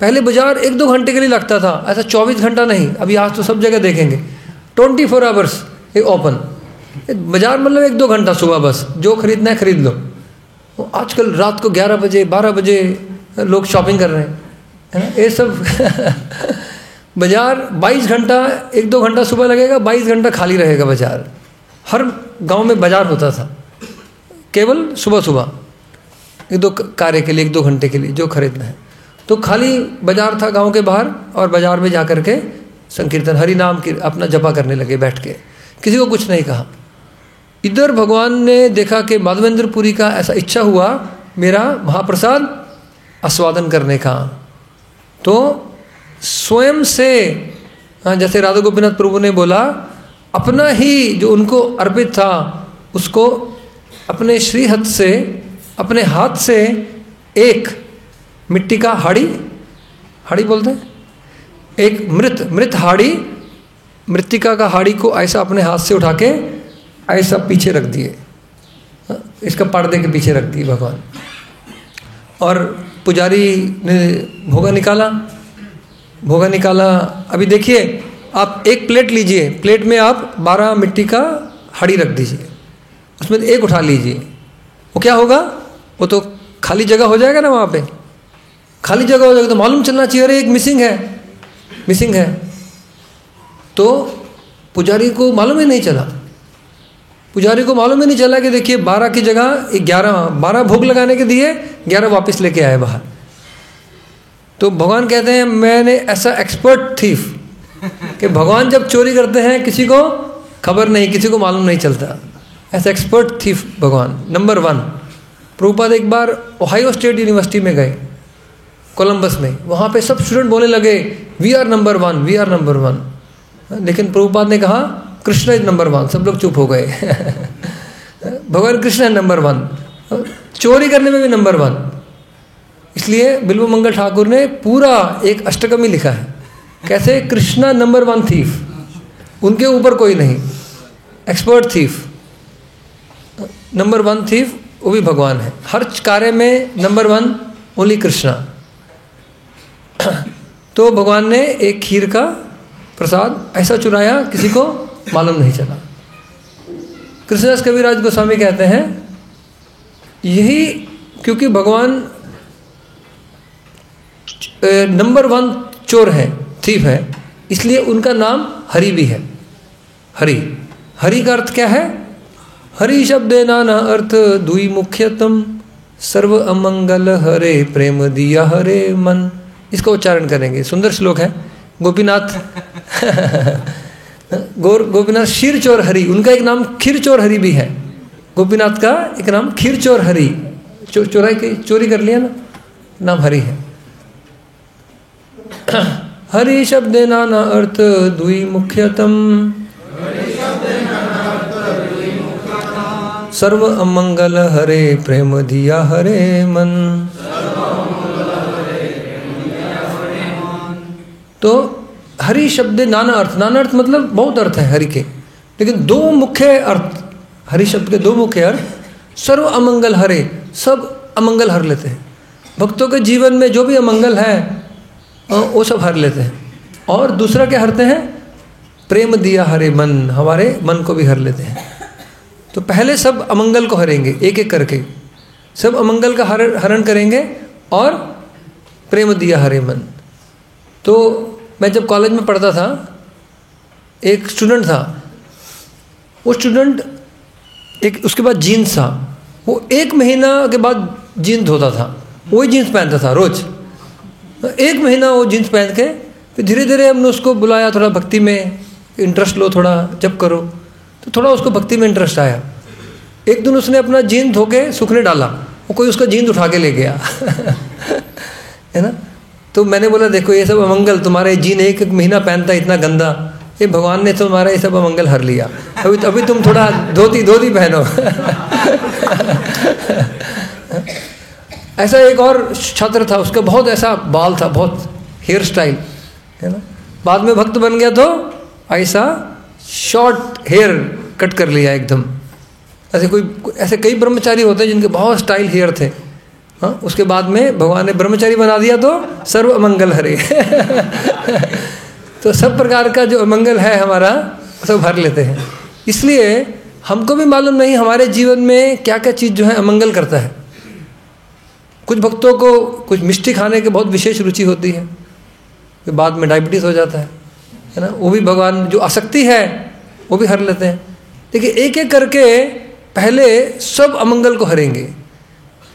पहले बाजार 1-2 घंटे के लिए लगता था, ऐसा 24 घंटा नहीं, अभी आज तो सब जगह देखेंगे 24 आवर्स ये ओपन बाजार, मतलब 1-2 घंटा सुबह बस जो खरीदना है खरीद लो। आजकल रात को 11 बजे 12 बजे लोग शॉपिंग कर रहे हैं, है ना, ये सब बाजार 22 घंटा, 1-2 घंटा सुबह लगेगा, 22 घंटा खाली रहेगा बाजार। हर गांव में बाजार होता था, केवल सुबह सुबह 1-2 कार्य के लिए, 1-2 घंटे के लिए जो खरीदना है, तो खाली बाजार था गांव के बाहर, और बाजार में जा कर के संकीर्तन हरि नाम की अपना जपा करने लगे बैठ के, किसी को कुछ नहीं कहा। इधर भगवान ने देखा कि माधवेंद्र पुरी का ऐसा इच्छा हुआ मेरा महाप्रसाद आस्वादन करने का, तो स्वयं से जैसे राधा गोपीनाथ प्रभु ने बोला, अपना ही जो उनको अर्पित था उसको अपने श्रीहस्त से, अपने हाथ से एक मिट्टी का हाड़ी बोलते हैं, एक मृत हाड़ी, मृत्तिका का हाड़ी को ऐसा अपने हाथ से उठा के ऐसा पीछे रख दिए, इसका पर्दे के पीछे रख दिए भगवान। और पुजारी ने भोगा निकाला। अभी देखिए आप एक प्लेट लीजिए, प्लेट में आप 12 मिट्टी का हाड़ी रख दीजिए, उसमें एक उठा लीजिए, वो क्या होगा, वो तो खाली जगह हो जाएगा ना, वहाँ पे खाली जगह हो जाएगा तो मालूम चलना चाहिए अरे एक मिसिंग है। तो पुजारी को मालूम ही नहीं चला, कि देखिए 12 की जगह 12 भोग लगाने के दिए, 11 वापस लेके आए बाहर। तो भगवान कहते हैं मैंने ऐसा एक्सपर्ट थीफ कि भगवान जब चोरी करते हैं किसी को खबर नहीं, किसी को मालूम नहीं चलता, ऐसा एक्सपर्ट थीफ भगवान नंबर 1। प्रभुपाद एक बार ओहायो स्टेट यूनिवर्सिटी में गए, कोलंबस में, वहाँ पे सब स्टूडेंट बोलने लगे वी आर नंबर 1, लेकिन प्रभुपाद ने कहा कृष्ण इज नंबर 1, सब लोग चुप हो गए। भगवान कृष्ण है नंबर 1, चोरी करने में भी नंबर 1। इसलिए बिल्व मंगल ठाकुर ने पूरा एक अष्टकमी लिखा है, कैसे कृष्णा नंबर 1 थीफ, उनके ऊपर कोई नहीं, एक्सपर्ट थीफ, नंबर 1 थीफ वो भी भगवान है, हर कार्य में नंबर 1 ओनली कृष्णा। तो भगवान ने एक खीर का प्रसाद ऐसा चुराया किसी को मालूम नहीं चला। कृष्णदास कविराज गोस्वामी कहते हैं यही क्योंकि भगवान नंबर 1 चोर है, थीफ है, इसलिए उनका नाम हरि भी है। हरि का अर्थ क्या है? हरि शब्द नाना अर्थ दुई मुख्यतम, सर्व अमंगल हरे प्रेम दिया हरे मन। इसका उच्चारण करेंगे, सुंदर श्लोक है। गोपीनाथ गोपीनाथ क्षीरचोर हरि, उनका एक नाम क्षीरचोर हरि भी है। गोपीनाथ का एक नाम क्षीरचोर हरि, चोरी कर लिया ना, नाम हरि है। हरि शब्द नाना अर्थ दुई मुख्यतम, सर्व अमंगल हरे प्रेम दिया हरे मन। तो हरि शब्द नाना अर्थ, नाना अर्थ मतलब बहुत अर्थ है हरि के, लेकिन 2 मुख्य अर्थ, हरि शब्द के 2 मुख्य अर्थ, सर्व अमंगल हरे, सब अमंगल हर लेते हैं। भक्तों के जीवन में जो भी अमंगल है वो सब हर लेते हैं। और दूसरा क्या हरते हैं? प्रेम दिया हरे मन, हमारे मन को भी हर लेते हैं। तो पहले सब अमंगल को हरेंगे, एक एक करके सब अमंगल का हरण करेंगे और प्रेम दिया हरे मन। तो मैं जब कॉलेज में पढ़ता था, एक स्टूडेंट था, वो स्टूडेंट एक उसके बाद जीन्स था, वो 1 महीना के बाद जीन्स धोता था, वही जीन्स पहनता था रोज। 1 महीना वो जीन्स पहन के, फिर धीरे धीरे हमने उसको बुलाया, थोड़ा भक्ति में इंटरेस्ट लो, थोड़ा जप करो, तो थोड़ा उसको भक्ति में इंटरेस्ट आया। एक दिन उसने अपना जीन्स धो के सूखने डाला, वो कोई उसका जीन्स उठा के ले गया है ना। तो मैंने बोला देखो ये सब अमंगल, तुम्हारे जीन 1 महीना पहनता इतना गंदा, ये भगवान ने तुम्हारा ये सब अमंगल हर लिया। अभी तुम थोड़ा धोती पहनो ऐसा एक और छात्र था, उसका बहुत ऐसा बाल था, बहुत हेयर स्टाइल, है ना। बाद में भक्त बन गया तो ऐसा शॉर्ट हेयर कट कर लिया एकदम। ऐसे कई ब्रह्मचारी होते हैं जिनके बहुत स्टाइल हेयर थे, हाँ। उसके बाद में भगवान ने ब्रह्मचारी बना दिया तो सर्व अमंगल हरे तो सब प्रकार का जो अमंगल है हमारा सब भर लेते हैं। इसलिए हमको भी मालूम नहीं हमारे जीवन में क्या क्या चीज़ जो है अमंगल करता है। कुछ भक्तों को कुछ मिष्टी खाने की बहुत विशेष रुचि होती है, फिर बाद में डायबिटीज़ हो जाता है ना। वो भी भगवान जो आसक्ति है वो भी हर लेते हैं। देखिए एक एक करके पहले सब अमंगल को हरेंगे,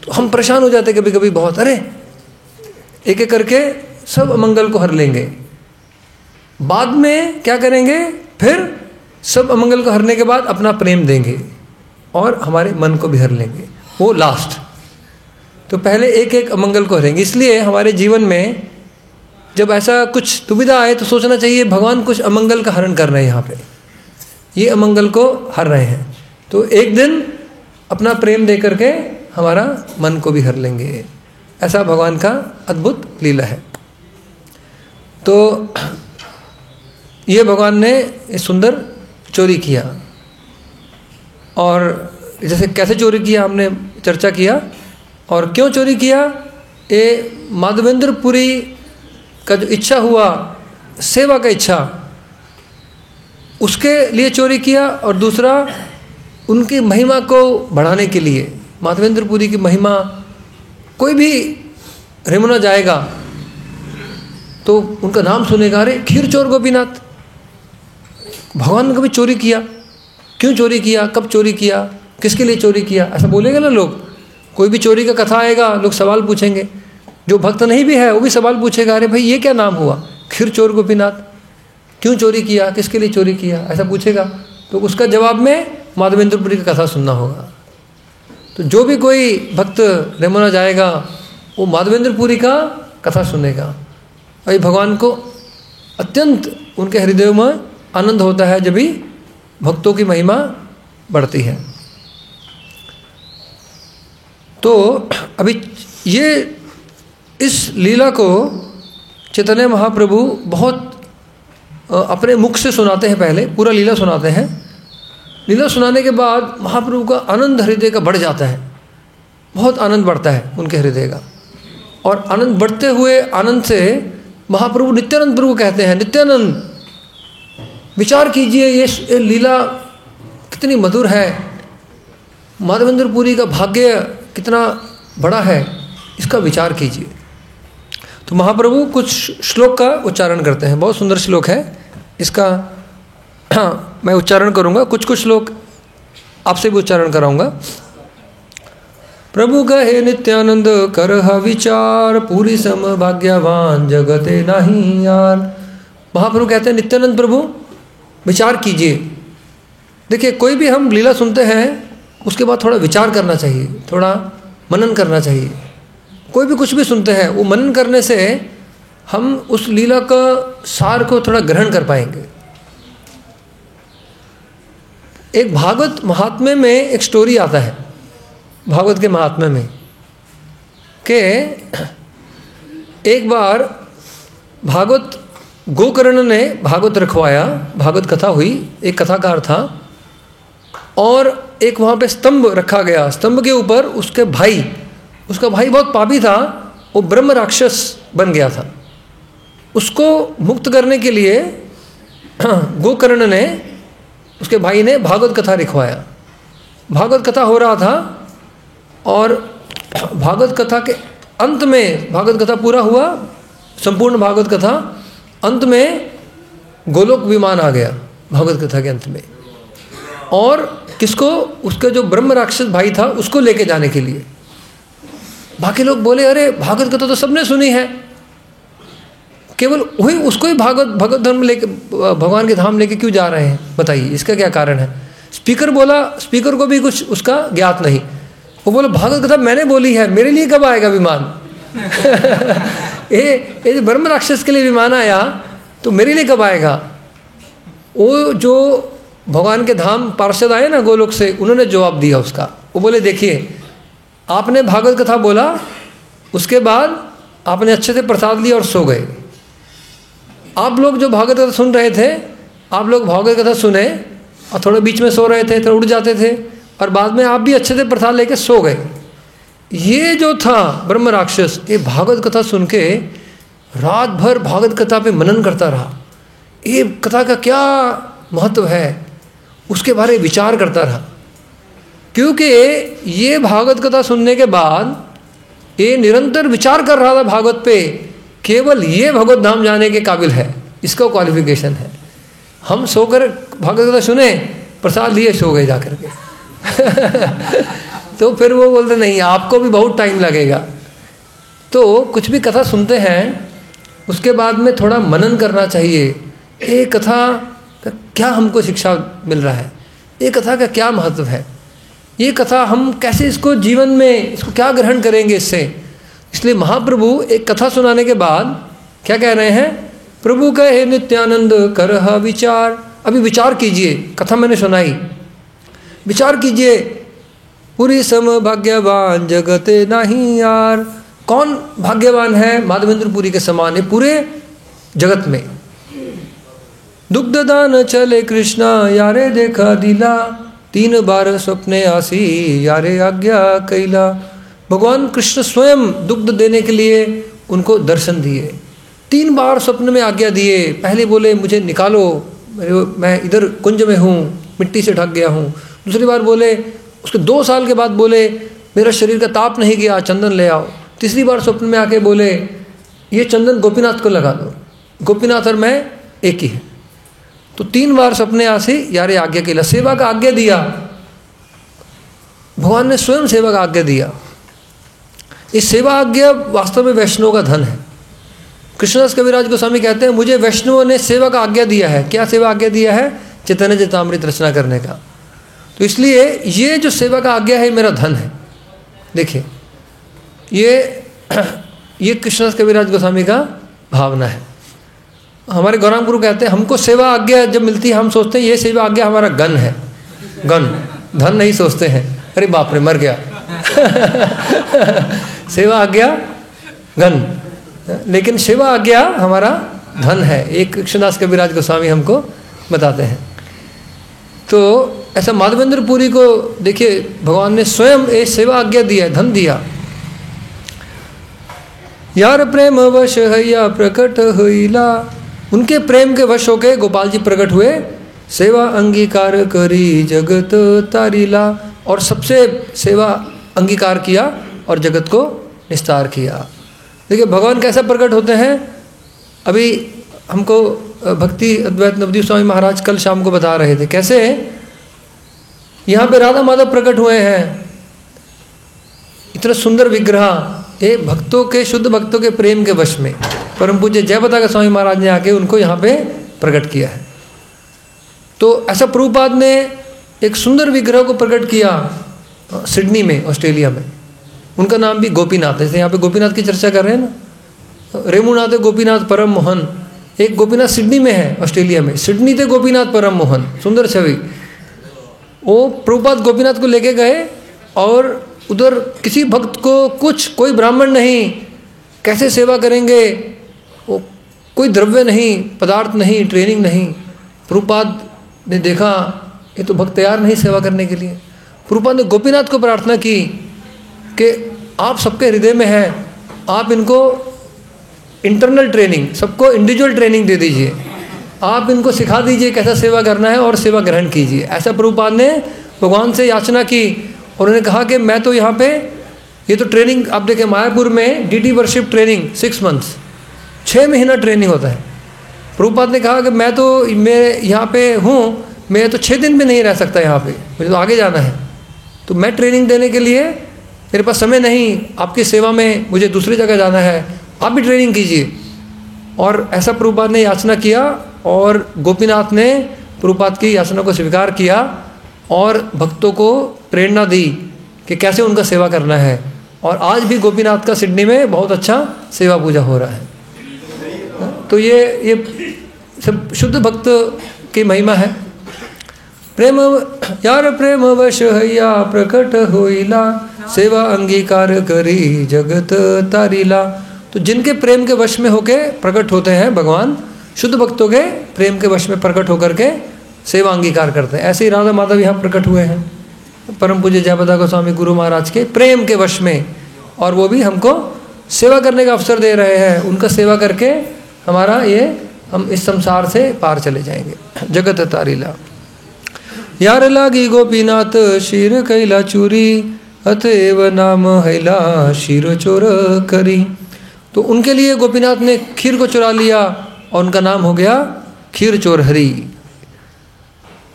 तो हम परेशान हो जाते कभी कभी बहुत, अरे एक एक करके सब अमंगल को हर लेंगे। बाद में क्या करेंगे, फिर सब अमंगल को हरने के बाद अपना प्रेम देंगे और हमारे मन को भी हर लेंगे, वो लास्ट। तो पहले एक एक अमंगल को हरेंगे। इसलिए हमारे जीवन में जब ऐसा कुछ दुविधा आए तो सोचना चाहिए भगवान कुछ अमंगल का हरण कर रहे हैं, यहाँ पे ये अमंगल को हर रहे हैं, तो एक दिन अपना प्रेम दे करके हमारा मन को भी हर लेंगे। ऐसा भगवान का अद्भुत लीला है। तो ये भगवान ने सुंदर चोरी किया, और जैसे कैसे चोरी किया हमने चर्चा किया, और क्यों चोरी किया, ये माधवेंद्रपुरी का जो इच्छा हुआ, सेवा का इच्छा, उसके लिए चोरी किया, और दूसरा उनकी महिमा को बढ़ाने के लिए। माधवेंद्रपुरी की महिमा, कोई भी रेमुना जाएगा तो उनका नाम सुनेगा, अरे खीर चोर गोपीनाथ, भगवान ने कभी चोरी किया, क्यों चोरी किया, कब चोरी किया, किसके लिए चोरी किया, ऐसा बोलेगा ना लोग। कोई भी चोरी का कथा आएगा, लोग सवाल पूछेंगे, जो भक्त नहीं भी है वो भी सवाल पूछेगा, अरे भाई ये क्या नाम हुआ, खीर चोर गोपीनाथ, क्यों चोरी किया, किसके लिए चोरी किया, ऐसा पूछेगा। तो उसका जवाब में माधवेंद्रपुरी की कथा सुनना होगा। तो जो भी कोई भक्त रेमुना जाएगा वो माधवेंद्रपुरी का कथा सुनेगा, और भगवान को अत्यंत उनके हृदय में आनंद होता है जब भी भक्तों की महिमा बढ़ती है। तो अभी ये इस लीला को चैतन्य महाप्रभु बहुत अपने मुख से सुनाते हैं, पहले पूरा लीला सुनाते हैं। लीला सुनाने के बाद महाप्रभु का आनंद हृदय का बढ़ जाता है, बहुत आनंद बढ़ता है उनके हृदय का। और आनंद बढ़ते हुए आनंद से महाप्रभु नित्यानंद प्रभु कहते हैं, नित्यानंद विचार कीजिए ये लीला कितनी मधुर है, माधवेंद्रपुरी का भाग्य कितना बड़ा है, इसका विचार कीजिए। तो महाप्रभु कुछ श्लोक का उच्चारण करते हैं, बहुत सुंदर श्लोक है इसका। हाँ, मैं उच्चारण करूँगा, कुछ श्लोक आपसे भी उच्चारण कराऊंगा। प्रभु कहे नित्यानंद करह विचार, पूरी सम भाग्यवान जगते नहीं यार। महाप्रभु कहते हैं नित्यानंद प्रभु विचार कीजिए। देखिए कोई भी हम लीला सुनते हैं उसके बाद थोड़ा विचार करना चाहिए, थोड़ा मनन करना चाहिए। कोई भी कुछ भी सुनते हैं वो मनन करने से हम उस लीला का सार को थोड़ा ग्रहण कर पाएंगे। एक भागवत महात्म्य में एक स्टोरी आता है, भागवत के महात्म्य में, कि एक बार भागवत गोकर्ण ने भागवत रखवाया, भागवत कथा हुई, एक कथाकार था, और एक वहाँ पे स्तंभ रखा गया। स्तंभ के ऊपर उसका भाई बहुत पापी था, वो ब्रह्म राक्षस बन गया था। उसको मुक्त करने के लिए गोकर्ण ने, उसके भाई ने भागवत कथा लिखवाया। भागवत कथा हो रहा था, और भागवत कथा के अंत में भागवत कथा पूरा हुआ, संपूर्ण भागवत कथा, अंत में गोलोक विमान आ गया भागवत कथा के अंत में। और किसको? उसका जो ब्रह्म राक्षस भाई था उसको लेके जाने के लिए। बाकी लोग बोले अरे भागवत कथा तो सबने सुनी है, केवल वही उसको ही भगवत धर्म लेके भगवान के धाम लेके क्यों जा रहे हैं, बताइए इसका क्या कारण है। स्पीकर बोला, स्पीकर को भी कुछ उसका ज्ञात नहीं। वो बोला भागवत कथा मैंने बोली है, मेरे लिए कब आएगा विमान? ये ब्रह्म राक्षस के लिए विमान आया तो मेरे लिए कब आएगा? वो जो भगवान के धाम पार्षद आए ना गोलोक से, उन्होंने जवाब दिया उसका। वो बोले देखिए आपने भागवत कथा बोला, उसके बाद आपने अच्छे से प्रसाद लिया और सो गए। आप लोग जो भागवत कथा सुन रहे थे, आप लोग भागवत कथा सुने और थोड़ा बीच में सो रहे थे, थोड़ा उठ जाते थे, और बाद में आप भी अच्छे से प्रसाद लेके सो गए। ये जो था ब्रह्म राक्षस, ये भागवत कथा सुन के रात भर भागवत कथा पे मनन करता रहा। ये कथा का क्या महत्व है उसके बारे में विचार करता रहा, क्योंकि ये भागवत कथा सुनने के बाद ये निरंतर विचार कर रहा था भागवत पे, केवल ये भगवत धाम जाने के काबिल है, इसका क्वालिफिकेशन है। हम सोकर भागवत कथा सुने, प्रसाद लिए, सो गए जाकर के। तो फिर वो बोलते नहीं आपको भी बहुत टाइम लगेगा। तो कुछ भी कथा सुनते हैं उसके बाद में थोड़ा मनन करना चाहिए। ये कथा का क्या हमको शिक्षा मिल रहा है, ये कथा का क्या महत्व है, ये कथा हम कैसे इसको जीवन में इसको क्या ग्रहण करेंगे इससे। इसलिए महाप्रभु एक कथा सुनाने के बाद क्या कह रहे हैं? प्रभु कहे नित्यानंद करह विचार। अभी विचार कीजिए, कथा मैंने सुनाई, विचार कीजिए। पूरी सम भाग्यवान जगते नहीं यार। कौन भाग्यवान है? माधवेंद्र पुरी के समान है पूरे जगत में। दुग्ध दान चले कृष्णा यारे देखा दिला, 3 बार स्वप्ने आसी यारे आज्ञा कैला। भगवान कृष्ण स्वयं दुग्ध देने के लिए उनको दर्शन दिए, 3 बार स्वप्न में आज्ञा दिए। पहले बोले मुझे निकालो, मैं इधर कुंज में हूँ, मिट्टी से ढक गया हूँ। दूसरी बार बोले, उसके 2 साल के बाद बोले मेरा शरीर का ताप नहीं गया, चंदन ले आओ। तीसरी बार स्वप्न में आके बोले ये चंदन गोपीनाथ को लगा दो, गोपीनाथ और मैं एक ही है। तो 3 बार सपने आसे यारे आज्ञा के लिए सेवा का आज्ञा दिया। भगवान ने स्वयं सेवा का आज्ञा दिया। इस सेवा आज्ञा वास्तव में वैष्णव का धन है। कृष्णदास कविराज गोस्वामी कहते हैं मुझे वैष्णवों ने सेवा का आज्ञा दिया है। क्या सेवा आज्ञा दिया है? चैतन्य चरितामृत रचना करने का। तो इसलिए ये जो सेवा का आज्ञा है मेरा धन है। देखिए ये कृष्णदास कविराज गोस्वामी का भावना है। हमारे गौरांग गुरु कहते हैं हमको सेवा आज्ञा जब मिलती है हम सोचते हैं ये सेवा आज्ञा हमारा गन है, गन, धन नहीं सोचते हैं। अरे बाप रे मर गया। सेवा आज्ञा गन, लेकिन सेवा आज्ञा हमारा धन है। एक कृष्णदास कविराज गोस्वामी हमको बताते हैं। तो ऐसा माधवेंद्र पुरी को देखिए भगवान ने स्वयं ये सेवा आज्ञा दिया, धन दिया। यार प्रेम वश हैया प्रकट हुईला, उनके प्रेम के वश होके गोपाल जी प्रकट हुए। सेवा अंगीकार करी जगत तारीला, और सबसे सेवा अंगीकार किया और जगत को निस्तार किया। देखिए भगवान कैसा प्रकट होते हैं। अभी हमको भक्ति अद्वैत नवदीप स्वामी महाराज कल शाम को बता रहे थे कैसे यहाँ पे राधा माधव प्रकट हुए हैं। इतना सुंदर विग्रह, ये भक्तों के, शुद्ध भक्तों के प्रेम के वश में परम पूज्य जयपताका स्वामी महाराज ने आके उनको यहाँ पे प्रकट किया है। तो ऐसा प्रभुपाद ने एक सुंदर विग्रह को प्रकट किया सिडनी में, ऑस्ट्रेलिया में। उनका नाम भी गोपीनाथ है। जैसे यहाँ पे गोपीनाथ की चर्चा कर रहे हैं ना, रेमुनाथ है गोपीनाथ परम मोहन। एक गोपीनाथ सिडनी में है, ऑस्ट्रेलिया में। सिडनी थे गोपीनाथ परम मोहन, सुंदर छवि। वो प्रभुपाद गोपीनाथ को लेके गए और उधर किसी भक्त को कुछ, कोई ब्राह्मण नहीं, कैसे सेवा करेंगे, वो कोई द्रव्य नहीं, पदार्थ नहीं, ट्रेनिंग नहीं। प्रभुपाद ने देखा ये तो भक्त तैयार नहीं सेवा करने के लिए। प्रभुपाद ने गोपीनाथ को प्रार्थना की कि आप सबके हृदय में हैं, आप इनको इंटरनल ट्रेनिंग, सबको इंडिविजुअल ट्रेनिंग दे दीजिए, आप इनको सिखा दीजिए कैसा सेवा करना है और सेवा ग्रहण कीजिए। ऐसा प्रभुपाद ने भगवान से याचना की और उन्होंने कहा कि मैं तो यहाँ पे ये तो ट्रेनिंग आप देखें, मायापुर में डीटी वर्शिप ट्रेनिंग 6 मंथ्स, 6 महीना ट्रेनिंग होता है। प्रभुपाद ने कहा कि मैं यहाँ पे हूँ, मैं तो 6 दिन भी नहीं रह सकता यहाँ पे, मुझे तो आगे जाना है, तो मैं ट्रेनिंग देने के लिए मेरे पास समय नहीं, आपकी सेवा में मुझे दूसरी जगह जाना है, आप भी ट्रेनिंग कीजिए। और ऐसा प्रभुपाद ने याचना किया और गोपीनाथ ने प्रभुपाद की याचना को स्वीकार किया और भक्तों को प्रेरणा दी कि कैसे उनका सेवा करना है। और आज भी गोपीनाथ का सिडनी में बहुत अच्छा सेवा पूजा हो रहा है। तो ये सब शुद्ध भक्त की महिमा है। प्रेम यार प्रेम वश हैया प्रकट होइला, सेवा अंगीकार करी जगत तारीला। तो जिनके प्रेम के वश में होके प्रकट होते हैं भगवान, शुद्ध भक्तों के प्रेम के वश में प्रकट होकर के सेवा अंगीकार करते हैं। ऐसे ही राधा माधव यहाँ प्रकट हुए हैं, परम पूज्य जयप्रदा गोस्वामी गुरु महाराज के प्रेम के वश में, और वो भी हमको सेवा करने का अवसर दे रहे हैं। उनका सेवा करके हम इस संसार से पार चले जाएंगे। जगत तारीला यार लागी गोपीनाथ शीर कैला चूरी, अतएव नाम हैला शीर चोर करी। तो उनके लिए गोपीनाथ ने खीर को चुरा लिया और उनका नाम हो गया खीर चोर हरि।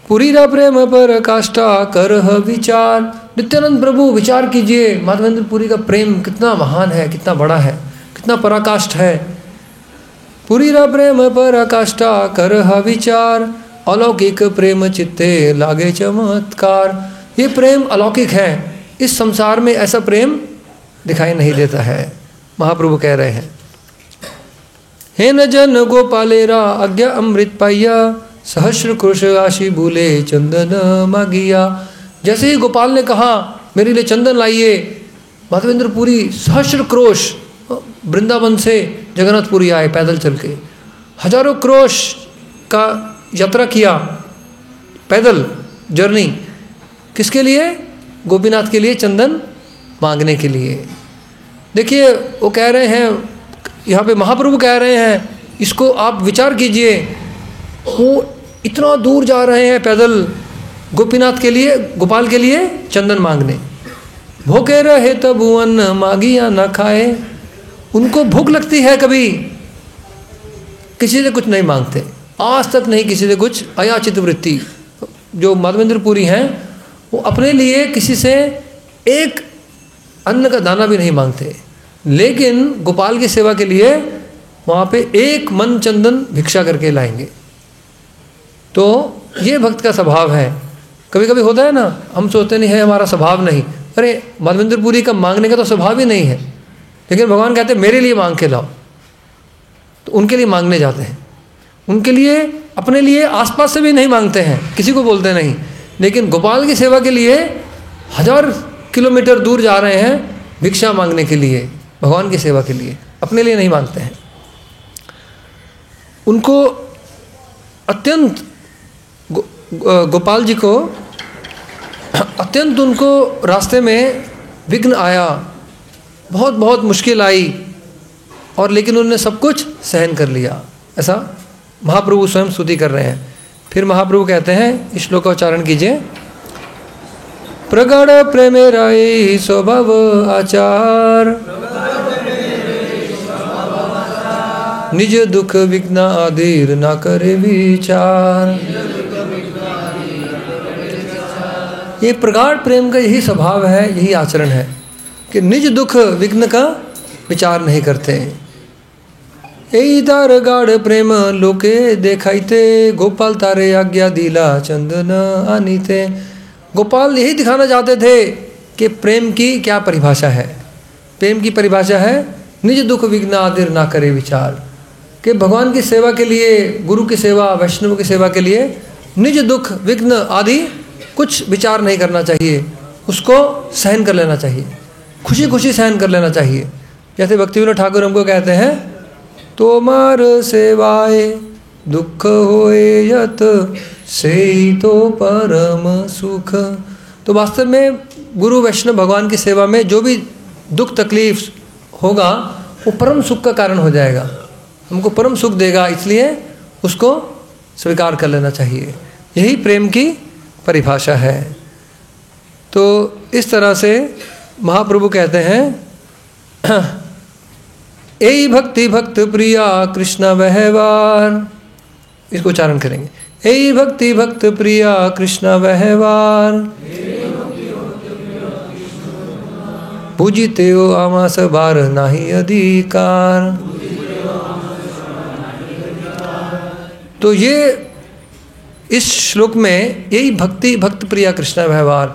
पुरीरा प्रेम पर काष्ठा करह विचार, नित्यानंद प्रभु विचार कीजिए, माधवेंद्र पुरी का प्रेम कितना महान है, कितना बड़ा है, कितना पराकाष्ठ है। पुरीरा प्रेम पर काष्ठा करह विचार, अलौकिक प्रेम चित्ते लागे चमत्कार। ये प्रेम अलौकिक है, इस संसार में ऐसा प्रेम दिखाई नहीं देता है। महाप्रभु कह रहे हैं, हे न जन गोपालेरा अज्ञा अमृत पाइया, सहस्र क्रोश आशी भूले चंदन मागिया। जैसे ही गोपाल ने कहा मेरे लिए चंदन लाइए, माधवेंद्र पुरी सहस्र क्रोश वृंदावन से जगन्नाथपुरी आए पैदल चल के, हजारों क्रोश का यात्रा किया, पैदल जर्नी, किसके लिए? गोपीनाथ के लिए, चंदन मांगने के लिए। देखिए वो कह रहे हैं, यहाँ पे महाप्रभु कह रहे हैं, इसको आप विचार कीजिए, वो इतना दूर जा रहे हैं पैदल गोपीनाथ के लिए, गोपाल के लिए चंदन मांगने। भूखे रहे तब अन्न मांगिया न खाए। उनको भूख लगती है, कभी किसी से कुछ नहीं मांगते, आज तक नहीं किसी से कुछ। अयाचित वृत्ति जो माधवेंद्र पुरी हैं, वो अपने लिए किसी से एक अन्न का दाना भी नहीं मांगते, लेकिन गोपाल की सेवा के लिए वहाँ पे एक मन चंदन भिक्षा करके लाएंगे। तो ये भक्त का स्वभाव है। कभी कभी होता है ना, हम सोचते नहीं है हमारा स्वभाव नहीं, अरे माधवेंद्र पुरी का मांगने का तो स्वभाव ही नहीं है, लेकिन भगवान कहते हैं मेरे लिए मांग के लाओ, तो उनके लिए मांगने जाते हैं। उनके लिए, अपने लिए आसपास से भी नहीं मांगते हैं, किसी को बोलते नहीं, लेकिन गोपाल की सेवा के लिए 1000 किलोमीटर दूर जा रहे हैं भिक्षा मांगने के लिए, भगवान की सेवा के लिए, अपने लिए नहीं मांगते हैं। उनको अत्यंत गोपाल जी को अत्यंत उनको रास्ते में विघ्न आया, बहुत बहुत मुश्किल आई, और लेकिन उन्होंने सब कुछ सहन कर लिया। ऐसा महाप्रभु स्वयं स्तुति कर रहे हैं। फिर महाप्रभु कहते हैं, इस श्लोक का उच्चारण कीजिए। प्रगाढ़ प्रेमेराय स्वभाव आचार, निज दुख विघ्न आदिर न करे विचार। ये प्रगाढ़ प्रेम का यही स्वभाव है, यही आचरण है कि निज दुख विघ्न का विचार नहीं करते। यही तार गाढ़ प्रेम लोके देखाइते, गोपाल तारे आज्ञा दिला चंदन आनीते। गोपाल यही दिखाना चाहते थे कि प्रेम की क्या परिभाषा है। प्रेम की परिभाषा है निज दुख विघ्न आदिर ना करे विचार, कि भगवान की सेवा के लिए, गुरु की सेवा, वैष्णव की सेवा के लिए निज दुख विघ्न आदि कुछ विचार नहीं करना चाहिए, उसको सहन कर लेना चाहिए, खुशी खुशी सहन कर लेना चाहिए। जैसे भक्तिविनोद ठाकुर हमको कहते हैं, तोमार सेवाए दुख होए यत से तो परम सुख। तो वास्तव में गुरु वैष्णव भगवान की सेवा में जो भी दुख तकलीफ होगा वो परम सुख का कारण हो जाएगा, हमको परम सुख देगा, इसलिए उसको स्वीकार कर लेना चाहिए। यही प्रेम की परिभाषा है। तो इस तरह से महाप्रभु कहते हैं, यही भक्ति भक्त प्रिया कृष्ण व्यवहार, इसको उच्चारण करेंगे, यही भक्ति भक्त प्रिया कृष्ण व्यवहार, पूजिते हो आमास बार नाही अधिकार। तो ये इस श्लोक में यही भक्ति भक्त प्रिया कृष्ण व्यवहार,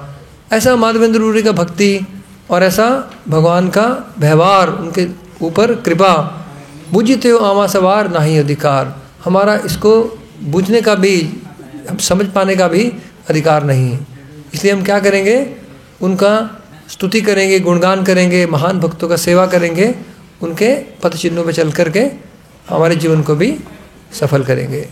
ऐसा माधवेंद्र पुरी का भक्ति और ऐसा भगवान का व्यवहार, उनके ऊपर कृपा, बुझते हो आमा सवार नाही अधिकार, हमारा इसको बुझने का भी, हम समझ पाने का भी अधिकार नहीं है। इसलिए हम क्या करेंगे, उनका स्तुति करेंगे, गुणगान करेंगे, महान भक्तों का सेवा करेंगे, उनके पथ चिन्हों पर चल करके हमारे जीवन को भी सफल करेंगे।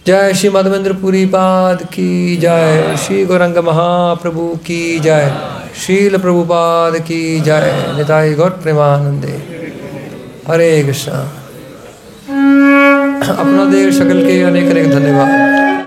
जय श्री माधवेंद्र पुरी पाद की जय, श्री गौरंग महाप्रभु की जय, श्रील प्रभुपाद की जय, निताई गौर प्रेमानंदे। हरे कृष्णा। अपना देव सकल के अनेक अनेक धन्यवाद।